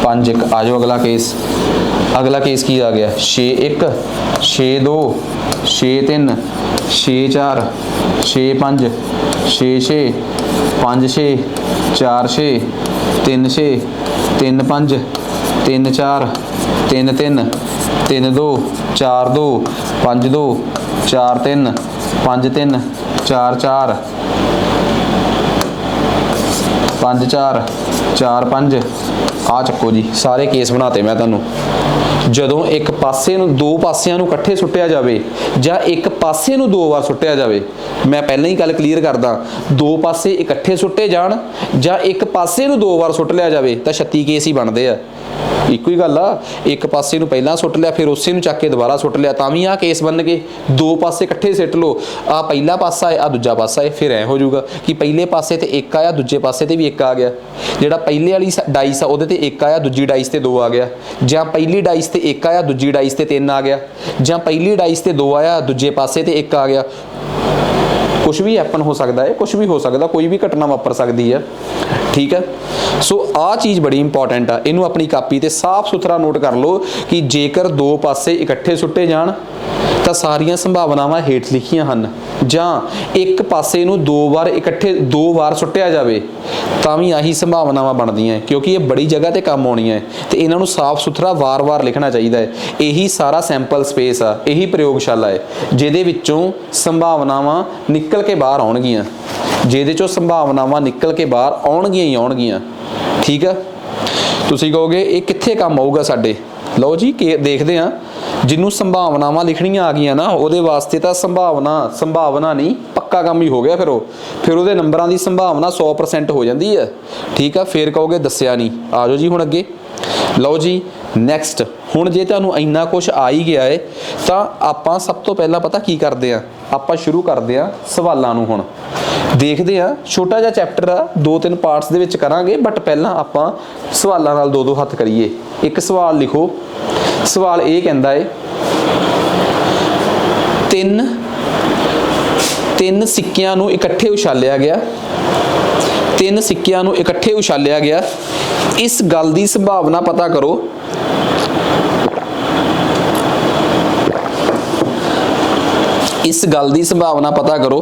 5 1। ਆ ਜਾਓ ਅਗਲਾ ਕੇਸ। ਅਗਲਾ ਕੇਸ ਕੀ ਆ ਗਿਆ? 6 1 6 2 6 3 6 4 6 5 6 6 5 6 4 6 3 6 3 5 3 4 3 3 3 2 4 2 5 2 4 3 5 3 4 4 5 4 4 5। ਆ ਚੱਕੋ ਜੀ, ਸਾਰੇ ਕੇਸ ਬਣਾਤੇ ਮੈਂ ਤੁਹਾਨੂੰ। ਜਦੋਂ ਇੱਕ ਪਾਸੇ ਨੂੰ, 2 ਪਾਸਿਆਂ ਨੂੰ ਇਕੱਠੇ ਸੁੱਟਿਆ ਜਾਵੇ, ਜਾਂ ਇੱਕ ਪਾਸੇ ਨੂੰ 2 ਵਾਰ ਸੁੱਟਿਆ ਜਾਵੇ, ਮੈਂ ਪਹਿਲਾਂ ਹੀ ਗੱਲ ਕਲੀਅਰ ਕਰਦਾ, 2 ਪਾਸੇ ਇਕੱਠੇ ਸੁੱਟੇ ਜਾਣ ਜਾਂ ਇੱਕ ਪਾਸੇ ਨੂੰ 2 ਵਾਰ ਸੁੱਟ ਲਿਆ ਜਾਵੇ ਤਾਂ 36 ਕੇਸ ਹੀ ਬਣਦੇ ਆ। ਇੱਕੋ ਹੀ ਗੱਲ ਆ, ਇੱਕ ਪਾਸੇ ਨੂੰ ਪਹਿਲਾਂ ਸੁੱਟ ਲਿਆ, ਫਿਰ ਉਸੇ ਨੂੰ ਚੱਕ ਕੇ ਦੁਬਾਰਾ ਸੁੱਟ ਲਿਆ, ਤਾਂ ਵੀ ਆਹ ਕੇਸ ਬਣ ਗਏ। 2 ਪਾਸੇ ਇਕੱਠੇ ਸਿੱਟ ਲਓ, ਆਹ ਪਹਿਲਾ ਪਾਸਾ ਹੈ, ਆਹ ਦੂਜਾ ਪਾਸਾ ਹੈ, ਫਿਰ ਐ ਹੋ ਜਾਊਗਾ ਕਿ ਪਹਿਲੇ ਪਾਸੇ ਤੇ 1 ਆਇਆ, ਦੂਜੇ ਪਾਸੇ ਤੇ ਵੀ 1 ਆ ਗਿਆ। ਜਿਹੜਾ ਪਹਿਲੇ ਵਾਲੀ ਡਾਈਸ ਆ ਉਹਦੇ ਤੇ 1 ਆਇਆ, ਦੂਜੀ ਡਾਈਸ ਤੇ 2 ਆ ਗਿਆ। ਜਾਂ ਪਹਿਲੀ ਡਾਈਸ ਤੇ 1 ਆਇਆ, ਦੂਜੀ ਡਾਈਸ ਤੇ 3 ਆ ਗਿਆ। ਜਾਂ ਪਹਿਲੀ ਡਾਈਸ ਤੇ 2 ਆਇਆ, ਦੂਜੇ ਪਾਸੇ ਤੇ 1 ਆ ਗਿਆ। ਕੁਛ ਵੀ ਹੈਪਨ ਹੋ ਸਕਦਾ ਹੈ, ਕੁਛ ਵੀ ਹੋ ਸਕਦਾ, ਕੋਈ ਵੀ ਘਟਨਾ ਵਾਪਰ ਸਕਦੀ ਹੈ, ਠੀਕ ਹੈ। ਸੋ ਆਹ ਚੀਜ਼ ਬੜੀ ਇੰਪੋਰਟੈਂਟ ਆ, ਇਹਨੂੰ ਆਪਣੀ ਕਾਪੀ ਤੇ ਸਾਫ਼ ਸੁਥਰਾ ਨੋਟ ਕਰ ਲਓ ਕਿ ਜੇਕਰ 2 ਪਾਸੇ ਇਕੱਠੇ ਸੁੱਟੇ ਜਾਣ ਤਾਂ ਸਾਰੀਆਂ ਸੰਭਾਵਨਾਵਾਂ ਹੇਠ ਲਿਖੀਆਂ ਹਨ। ਜਾਂ ਇੱਕ ਪਾਸੇ ਨੂੰ 2 ਵਾਰ ਸੁੱਟਿਆ ਜਾਵੇ ਤਾਂ ਵੀ ਆਹੀ ਸੰਭਾਵਨਾਵਾਂ ਬਣਦੀਆਂ, ਕਿਉਂਕਿ ਇਹ ਬੜੀ ਜਗ੍ਹਾ ਤੇ ਕੰਮ ਆਉਣੀਆਂ ਹੈ ਤੇ ਇਹਨਾਂ ਨੂੰ ਸਾਫ਼ ਸੁਥਰਾ ਵਾਰ-ਵਾਰ ਲਿਖਣਾ ਚਾਹੀਦਾ ਹੈ। ਇਹੀ ਸਾਰਾ ਸੈਂਪਲ ਸਪੇਸ ਆ, ਇਹੀ ਪ੍ਰਯੋਗਸ਼ਾਲਾ ਹੈ ਜਿਹਦੇ ਵਿੱਚੋਂ ਸੰਭਾਵਨਾਵਾਂ ਨਿਕਲ ਕੇ ਬਾਹਰ ਆਉਣਗੀਆਂ, ਜਿਹਦੇ ਚੋਂ ਸੰਭਾਵਨਾਵਾਂ ਨਿਕਲ ਕੇ ਬਾਹਰ ਆਉਣਗੀਆਂ ਹੀ ਆਉਣਗੀਆਂ, ਠੀਕ ਆ। ਤੁਸੀਂ ਕਹੋਗੇ ਇਹ ਕਿੱਥੇ ਕੰਮ ਆਊਗਾ ਸਾਡੇ? ਲਓ ਜੀ ਕਿ ਦੇਖਦੇ ਹਾਂ ਜਿਹਨੂੰ ਸੰਭਾਵਨਾਵਾਂ ਲਿਖਣੀਆਂ ਆ ਗਈਆਂ ਨਾ ਉਹਦੇ ਵਾਸਤੇ ਤਾਂ ਸੰਭਾਵਨਾ ਨਹੀਂ ਪੱਕਾ ਕੰਮ ਹੀ ਹੋ ਗਿਆ। ਫਿਰ ਉਹਦੇ ਨੰਬਰਾਂ ਦੀ ਸੰਭਾਵਨਾ 100% ਹੋ ਜਾਂਦੀ ਹੈ। ਠੀਕ ਆ, ਫਿਰ ਕਹੋਗੇ ਦੱਸਿਆ ਨਹੀਂ। ਆ ਜਾਓ ਜੀ ਹੁਣ ਅੱਗੇ। ਲਓ ਜੀ ਨੈਕਸਟ, ਹੁਣ ਜੇ ਤੁਹਾਨੂੰ ਇੰਨਾ ਕੁਝ ਆ ਹੀ ਗਿਆ ਹੈ ਤਾਂ ਆਪਾਂ ਸਭ ਤੋਂ ਪਹਿਲਾਂ ਪਤਾ ਕੀ ਕਰਦੇ ਆ, ਆਪਾਂ ਸ਼ੁਰੂ ਕਰਦੇ ਆ ਸਵਾਲਾਂ ਨੂੰ। ਹੁਣ ਦੇਖਦੇ ਆ, ਛੋਟਾ ਜਿਹਾ ਚੈਪਟਰ ਆ, 2-3 ਪਾਰਟਸ ਦੇ ਵਿੱਚ ਕਰਾਂਗੇ, ਬਟ ਪਹਿਲਾਂ ਆਪਾਂ ਸਵਾਲਾਂ ਨਾਲ 2-2 ਹੱਥ ਕਰੀਏ। ਇੱਕ ਸਵਾਲ ਲਿਖੋ। ਸਵਾਲ ਇਹ ਕਹਿੰਦਾ ਹੈ ਤਿੰਨ ਸਿੱਕਿਆਂ ਨੂੰ ਇਕੱਠੇ ਉਛਾਲਿਆ ਗਿਆ। 3 ਸਿੱਕਿਆਂ ਨੂੰ ਇਕੱਠੇ ਉਛਾਲਿਆ ਗਿਆ। ਇਸ ਗੱਲ ਦੀ ਸੰਭਾਵਨਾ ਪਤਾ ਕਰੋ। ਇਸ ਗੱਲ ਦੀ ਸੰਭਾਵਨਾ ਪਤਾ ਕਰੋ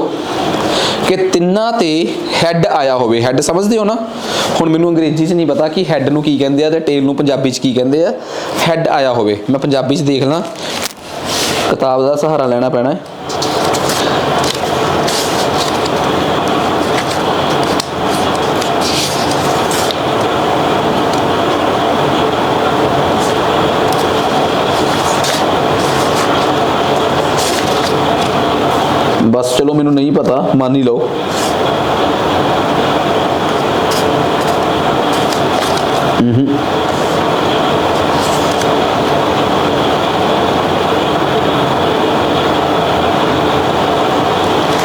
ਕਿ ਤਿੰਨਾਂ ਤੇ ਹੈਡ ਆਇਆ ਹੋਵੇ। ਹੈਡ ਸਮਝਦੇ ਹੋ ਨਾ? ਹੁਣ ਮੈਨੂੰ ਅੰਗਰੇਜ਼ੀ 'ਚ ਨਹੀਂ ਪਤਾ ਕਿ ਹੈਡ ਨੂੰ ਕੀ ਕਹਿੰਦੇ ਆ ਤੇ ਟੇਲ ਨੂੰ ਪੰਜਾਬੀ 'ਚ ਕੀ ਕਹਿੰਦੇ ਆ। ਹੈਡ ਆਇਆ ਹੋਵੇ, ਮੈਂ ਪੰਜਾਬੀ 'ਚ ਦੇਖ ਲਾਂ, ਕਿਤਾਬ ਦਾ ਸਹਾਰਾ ਲੈਣਾ ਪੈਣਾ ਹੈ। बस चलो मैनू नहीं पता, मान ही लो।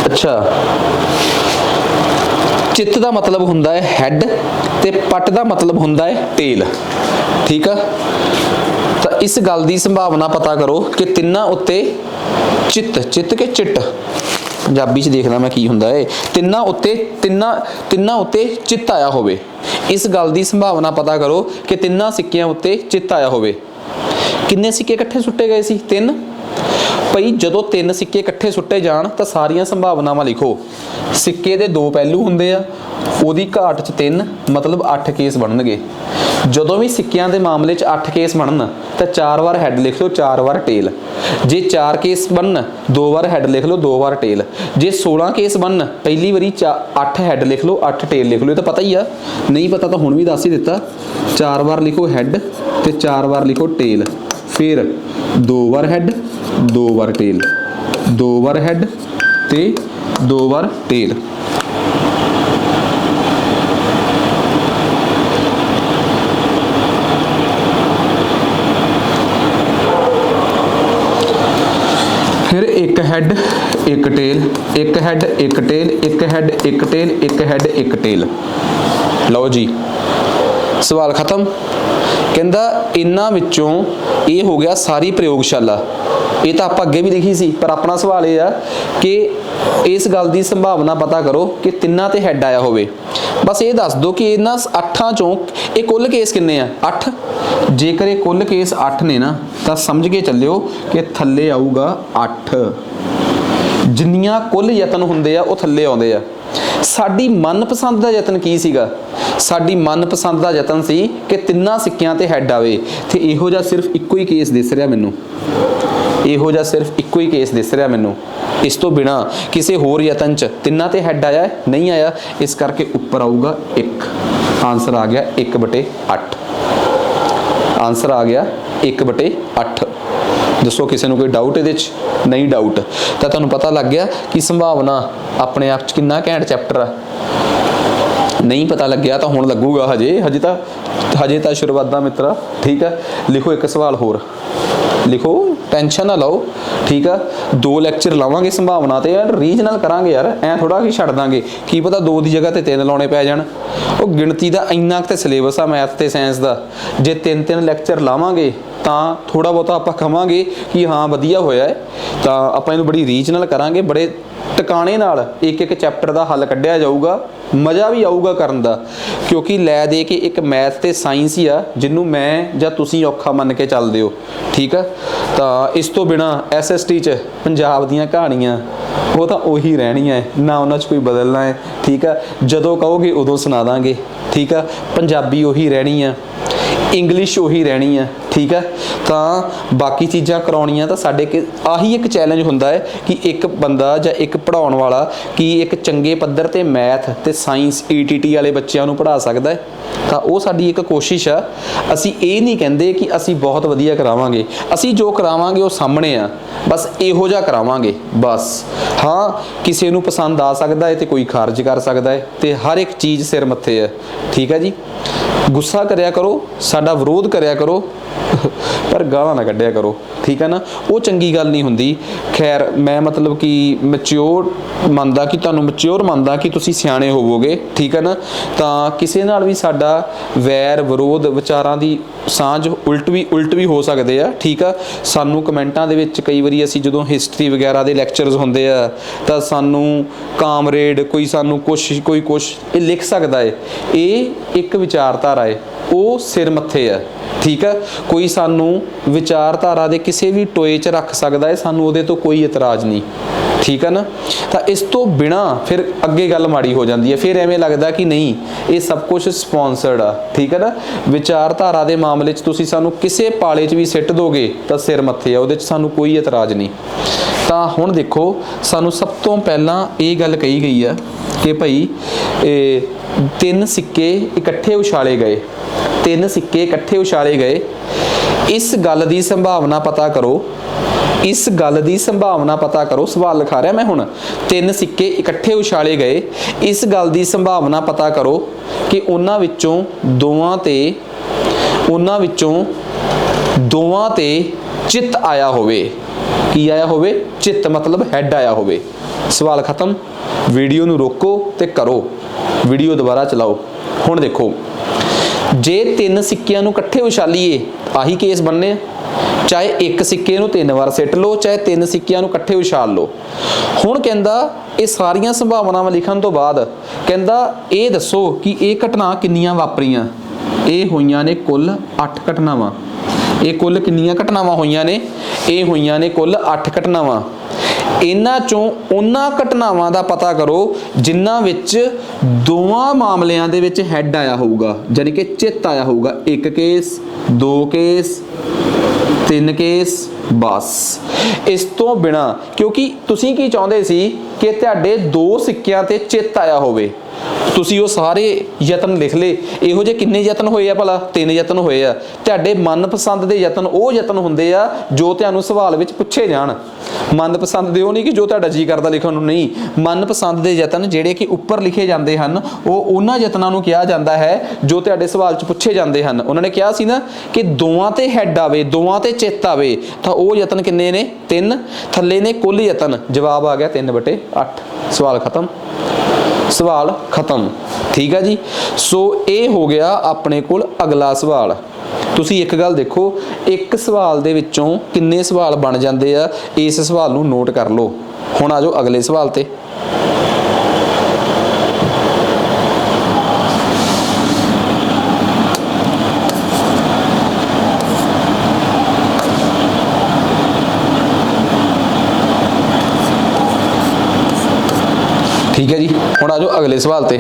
अच्छा, चित्त का मतलब हुंदा है हैड ते पट का मतलब हुंदा है टेल। ठीक है, तो इस गल की संभावना पता करो कि तिन्ना उत्ते चित्त के चिट पंजाबी च देखना मैं की हुंदा है। तिन्ना उत्ते चित्त आया होवे। इस गल की संभावना पता करो कि तिन्ना सिक्कियां उत्ते चित्त आया होवे। किन्ने सिक्के इकट्ठे सुट्टे गए सी? 3। भाई जदों 3 सिक्के इकट्ठे सुट्टे जाण तां सारियां संभावनावां लिखो। सिक्के दे 2 पहलू हुंदे आ, ओहदी घाट च 3 मतलब 8 केस बनणगे। जदों भी सिक्कियां दे मामले च 8 केस बनन तां 4 वार हैड लिख लो, 4 वार टेल। जे 4 केस बनन 2 वार हैड लिख लो, 2 वार टेल। जे 16 केस बनन पहली वारी 8 हैड लिख लो, 8 टेल लिख लो। ये तो पता ही आ, नहीं पता तो हुण भी दस ही दिता। 4 वार लिखो हैड ते 4 वार लिखो टेल, फिर 2 वार हैड 2 वार टेल, 2 वार हैड ते 2 वार टेल। फिर एक हैड एक टेल, एक हैड एक टेल, एक हैड एक टेल, एक हैड एक टेल। लो जी सवाल खत्म। कहंदा इन्हां विचों ये हो गया सारी प्रयोगशाला। ये तो आप अगे भी लिखी सी, पर अपना सवाल ये आ कि इस गल की संभावना पता करो कि तिन्ना ते हैड आया होवे। बस ये दस दो कि इन्हां 8 चों ये कुल केस किन्ने आ? 8। जेकर ये कुल केस 8 ने ना तो समझ के चलियो कि थल्ले आऊगा 8। जिन्नियां कुल यतन हुंदे आ वो थल्ले आउंदे आ। साडी मनपसंद का यतन की सीगा? साडी मनपसंद का यतन सी कि तिन्ना सिक्कियां ते हैड आवे। ते इहो जिहा सिर्फ इक्को ही केस दिस रिहा मैनूं, इहो जिहा सिर्फ इक्को ही केस दिस रिहा मैनूं। इस तो बिना किसी होर यतन च तिन्ना ते हैड आया नहीं आया, इस करके उपर आऊगा 1। आंसर आ गया 1/8। आंसर आ गया 1/8। दसो किसी को कोई डाउट ये? नहीं डाउट तो तुहानूं पता लग गया कि संभावना अपने आप कितना घैंट चैप्टर आ। नहीं पता लग गया तो हुण लगूगा, हजे तो शुरुआत दा मित्रा। ठीक है, लिखो एक सवाल होर लिखो, टेंशन ना लो। ठीक है, 2 लैक्चर लावांगे संभावना ते यार रीजनल करांगे यार, ऐ थोड़ा कि छड्ड दांगे। की पता 2 की जगह ते 3 लाने पै जाण। वो गिणती का इन्ना ते सिलेबस आ मैथ ते साइंस का, जे 3-3 लैक्चर लावांगे तो थोड़ा बहुत आप कहांगे कि हाँ वधिया होया है। तो आप इहनूं बड़ी रीजनल करांगे, बड़े टिकाणे नाल एक चैप्टर का हल कढ़िया जाऊगा, मज़ा भी आऊगा करन दा। क्योंकि लै दे के एक मैथ ते साइंस ही आ जिन्हों मैं जां तुसीं औखा मन के चलदे हो। ठीक है, तो इस तो बिना SST च पंजाब दीयां कहानियां वो तो उही रहनियां है, ना उन्हां च कोई बदलना है। ठीक है, जदों कहोगे उदों सुना दांगे। ठीक है, पंजाबी उही रहनी है, इंग्लिश उही रहनी है। ठीक है। तो बाकी चीज़ां कराउणियां तो साडे के आही एक चैलेंज हुंदा है कि एक बंदा जां एक पढ़ाउण वाला कि एक चंगे पੱਧਰ ते मैथ ते साइंस ETT वाले बच्चों नूं पढ़ा सकदा है। तो वो साडी एक कोशिश आ। असी ये नहीं कहते कि असी बहुत वधिया करावांगे, असी जो करावांगे वो सामने आ, बस इहो जिहा करावांगे बस। हाँ किसी नूं पसंद आ सकदा है तो कोई खारिज कर सकदा है, तो हर एक चीज़ सिर मत्थे है। ठीक है जी, गुस्सा करिया करो, साडा विरोध करिया करो पर गालां ना कढ़िया करो, ठीक है ना, वो चंगी गल नहीं हुंदी। खैर मैं मतलब कि मैच्योर मनदा कि तुहानूं मैच्योर मनदा कि तुसीं सियाणे होवोगे, ठीक है ना। तो किसी नाल भी साडा वैर विरोध विचारां दी सांझ उल्ट भी हो सकदे आ, ठीक आ। सानूं कमेंटां दे विच कई वारी असीं जदों हिस्टरी वगैरह दे लैक्चरस हुंदे आ तां सानूं कामरेड कोई सानूं कोई कुछ ये लिख सकदा है, ये एक विचारधारा है, वो सिर मत्थे है, ठीक है। कोई सानू विचारधारा दे किसी भी टोए च रख सकता है, सानू उहदे तो कोई इतराज़ नहीं, ठीक है ना। तो इस तो बिना फिर अगे गल माड़ी हो जाती है, फिर एवें लगता कि नहीं ये सब कुछ स्पॉन्सर्ड आ, ठीक है ना। विचारधारा के मामले च तुसीं सानू किसी पाले च भी सिट दोगे तो सिर मत्थे आ, उहदे च सानू कोई इतराज़ नहीं। तो हुण देखो सानू सब तो पहलां ये गल कही गई है कि भाई 3 सिक्के इकट्ठे उछाले गए, 3 सिक्के इकट्ठे उछाले गए, इस गल की संभावना पता करो, इस गल की संभावना पता करो। सवाल लिखा रहा मैं हुण, 3 सिक्के इकट्ठे उछाले गए, इस गल की संभावना पता करो कि उन्हां विचों दोवां ते चित्त आया होवे। की आया होवे? चित्त मतलब हैड आया होवे। सवाल खत्म। वीडियो नूं रोको ते करो, वीडियो दोबारा चलाओ। हुण देखो जे 3 सिक्कियां नूं इकट्ठे उछालीए आही केस बनने, चाहे एक सिक्के नूं 3 वार सिट लो, चाहे 3 सिक्कियां नूं इकट्ठे उछाल लो। हुण कहंदा ये सारियां संभावनावां लिखण तो बाद कहंदा ये दसो कि ये घटना किन्नियां वापरीਆਂ। ये होईਆਂ ने कुल 8 घटनावां। ये कुल किन्नियां घटनावां होईਆਂ ने? ये होईਆਂ ने कुल 8 घटनावां। इन्हां चों उन्हां घटनावां दा पता करो जिन्हां विच दोवां मामलिਆਂ ਦੇ ਵਿੱਚ हैड आया होऊगा, यानी कि चित्त आया होऊगा। 1 केस, 2 केस, 3 केस, बस। इस तो बिना क्योंकि तुसीं की चाहुंदे सी कि तुहाडे 2 सिक्किਆਂ ते चित्त आया होवे, तुसीं वो सारे यतन लिख ले। इहो जे किन्ने यतन होए आ भला? 3 यतन होए आ। तुहाडे मनपसंद दे यतन वो यतन हुंदे आ जो तुहानूं सवाल विच पुछे जाण। मनपसंद दे वो नहीं कि जो तुहाडा जी करदा लिखण नूं, नहीं। मनपसंद दे यतन जिहड़े कि उपर लिखे जांदे हन वो उन्हां यतनां नूं किहा जांदा है जो तुहाडे सवाल च पुछे जांदे हन। उन्हां ने किहा सी ना कि दोवां ते हैड आवे, दोवां ते चित्त आवे, तां वो यतन किन्ने ने? 3। थल्ले ने कुल यतन। जवाब आ गया 3/8। सवाल खत्म, सवाल खत्म, ठीक है जी। सो ये हो गया अपने कोल अगला सवाल। तुसी एक गल देखो, एक सवाल दे विचों किन्ने सवाल बन जाते आ, इस सवाल नूं नोट कर लो। हुण आ जाओ अगले सवाल ते। ठीक है जी, हुण आ जाओ अगले सवाल ते।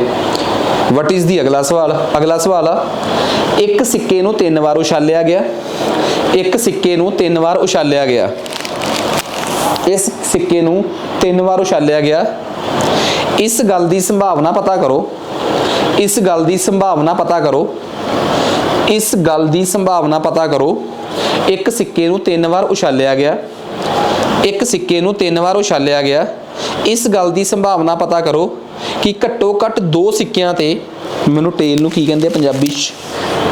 वट इज़ दी अगला सवाल? अगला सवाल आ, एक सिक्के नूं 3 वार उछालिया गया, एक सिक्के नूं 3 वार उछालिया गया, इस सिक्के नूं 3 वार उछालिया गया। इस गल दी संभावना पता करो, इस गल दी संभावना पता करो, इस गल दी संभावना पता करो। एक सिक्के नूं 3 वार उछालिया गया, एक सिक्के नूं 3 वार उछालिया गया। इस गल दी संभावना पता करो कि घट्टो घट्ट 2 सिक्कियां ते, मैनूं टेल नूं की कहंदे पंजाबी च,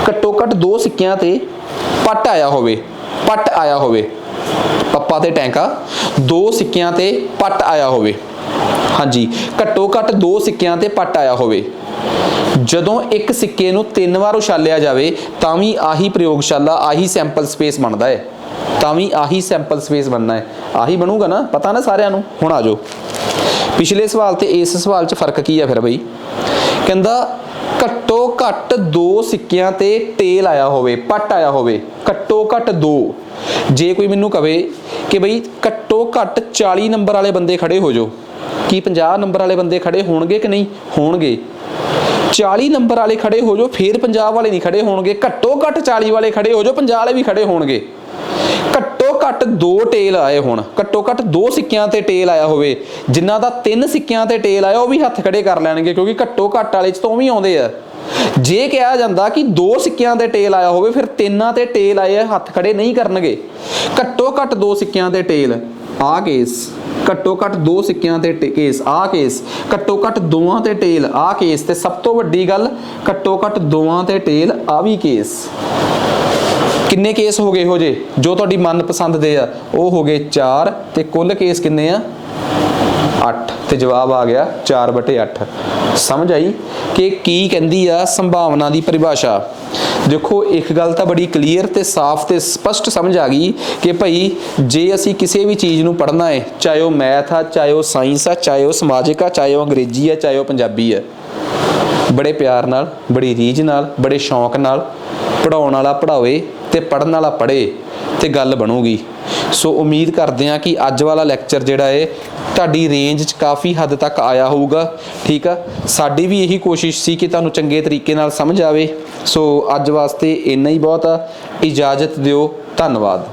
घट्टो घट्ट 2 सिक्कियां ते पट आया होवे, पट आया होवे, पप्पा ते टैंका, 2 सिक्कियां ते पट आया होवे। हाँ जी, घट्टो घट्ट 2 सिक्कियां ते पट आया होवे। जदों एक सिक्के नूं 3 वार उछालिया जावे तां भी आही प्रयोगशाला, आही सैंपल स्पेस बनता है, तां भी आही सैंपल स्पेस बनना है, आही बनूगा ना, पता ना सारिਆਂ ਨੂੰ। हुण आ जाओ पिछले सवाल ते इस सवाल च फर्क की है फिर बई? कहंदा घट्टो घट्ट 2 सिक्कियां ते टेल आया होवे, पट आया होवे, घट्टो घट्ट 2। जे कोई मैनूं कहे कि बई घट्टो घट्ट 40 नंबर वाले बंदे खड़े हो जाओ, ਕੀ 50 ਨੰਬਰ ਵਾਲੇ ਬੰਦੇ ਖੜੇ ਹੋਣਗੇ ਕਿ ਨਹੀਂ ਹੋਣਗੇ? 40 ਨੰਬਰ ਵਾਲੇ ਖੜੇ ਹੋ ਜਾਓ, ਫਿਰ 50 ਵਾਲੇ ਨਹੀਂ ਖੜੇ ਹੋਣਗੇ। ਘੱਟੋ ਘੱਟ 40 ਵਾਲੇ ਖੜੇ ਹੋ ਜਾਓ, 50 ਵਾਲੇ ਵੀ ਖੜੇ ਹੋਣਗੇ। ਘੱਟੋ ਘੱਟ 2 ਟੇਲ ਆਏ ਹੋਣ, ਘੱਟੋ ਘੱਟ 2 ਸਿੱਕਿਆਂ ਤੇ ਟੇਲ ਆਇਆ ਹੋਵੇ। ਜਿਨ੍ਹਾਂ ਦਾ 3 ਸਿੱਕਿਆਂ ਤੇ ਟੇਲ ਆਇਆ ਉਹ ਵੀ ਹੱਥ ਖੜੇ ਕਰ ਲੈਣਗੇ, ਕਿਉਂਕਿ ਘੱਟੋ ਘੱਟ ਵਾਲੇ 'ਚ ਤਾਂ ਉਹ ਵੀ ਆਉਂਦੇ ਆ। ਜੇ ਕਿਹਾ ਜਾਂਦਾ ਕਿ 2 ਸਿੱਕਿਆਂ ਤੇ ਟੇਲ ਆਇਆ ਹੋਵੇ, ਫਿਰ 3 ਤੇ ਟੇਲ ਆਏ ਆ, ਹੱਥ ਖੜੇ ਨਹੀਂ ਕਰਨਗੇ। ਘੱਟੋ ਘੱਟ 2 ਸਿੱਕਿਆਂ ਤੇ ਟੇਲ, ਆ ਕੇਸ। ਘੱਟੋ ਘੱਟ 2 ਸਿੱਕਿਆਂ ਤੇ ਕੇਸ, ਆ ਕੇਸ। ਘੱਟੋ ਘੱਟ 2 ਤੇ ਟੇਲ, ਆ ਕੇਸ। ਤੇ ਸਭ ਤੋਂ ਵੱਡੀ ਗੱਲ, ਘੱਟੋ ਘੱਟ 2 ਤੇ ਟੇਲ, ਆ ਵੀ ਕੇਸ। ਕਿੰਨੇ ਕੇਸ ਹੋ ਗਏ ਇਹੋ ਜਿਹੇ ਜੋ ਤੁਹਾਡੀ ਮਨਪਸੰਦ ਦੇ ਆ? ਉਹ ਹੋ ਗਏ 4, ਤੇ ਕੁੱਲ ਕੇਸ ਕਿੰਨੇ ਆ? 8। ਤੇ ਜਵਾਬ ਆ ਗਿਆ 4/8। ਸਮਝ ਆਈ ਕਿ ਕੀ ਕਹਿੰਦੀ ਆ ਸੰਭਾਵਨਾ ਦੀ ਪਰਿਭਾਸ਼ਾ? ਦੇਖੋ ਇੱਕ ਗੱਲ ਤਾਂ ਬੜੀ ਕਲੀਅਰ ਤੇ ਸਾਫ਼ ਤੇ ਸਪਸ਼ਟ ਸਮਝ ਆ ਗਈ ਕਿ ਭਾਈ ਜੇ ਅਸੀਂ ਕਿਸੇ ਵੀ ਚੀਜ਼ ਨੂੰ ਪੜ੍ਹਨਾ ਹੈ, ਚਾਹੇ ਉਹ ਮੈਥ ਆ, ਚਾਹੇ ਉਹ ਸਾਇੰਸ ਆ, ਚਾਹੇ ਉਹ ਸਮਾਜਿਕ ਆ, ਚਾਹੇ ਉਹ ਅੰਗਰੇਜ਼ੀ ਆ, ਚਾਹੇ ਉਹ ਪੰਜਾਬੀ ਆ, ਬੜੇ ਪਿਆਰ ਨਾਲ, ਬੜੀ ਰੀਝ ਨਾਲ, ਬੜੇ ਸ਼ੌਂਕ ਨਾਲ ਪੜ੍ਹਾਉਣ ਵਾਲਾ ਪੜ੍ਹਾਵੇ ਤੇ ਪੜ੍ਹਨ ਵਾਲਾ ਪੜ੍ਹੇ ਤੇ ਗੱਲ ਬਣੂਗੀ। ਸੋ ਉਮੀਦ ਕਰਦੇ ਹਾਂ ਕਿ ਅੱਜ ਵਾਲਾ ਲੈਕਚਰ ਜਿਹੜਾ ਹੈ ਤੁਹਾਡੀ ਰੇਂਜ 'ਚ ਕਾਫੀ ਹੱਦ ਤੱਕ ਆਇਆ ਹੋਊਗਾ। ਠੀਕ ਆ, ਸਾਡੀ ਵੀ ਇਹੀ ਕੋਸ਼ਿਸ਼ ਸੀ ਕਿ ਤੁਹਾਨੂੰ ਚੰਗੇ ਤਰੀਕੇ ਨਾਲ ਸਮਝ ਆਵੇ। ਸੋ ਅੱਜ ਵਾਸਤੇ ਇੰਨਾ ਹੀ ਬਹੁਤ ਆ। ਇਜਾਜ਼ਤ ਦਿਓ। ਧੰਨਵਾਦ।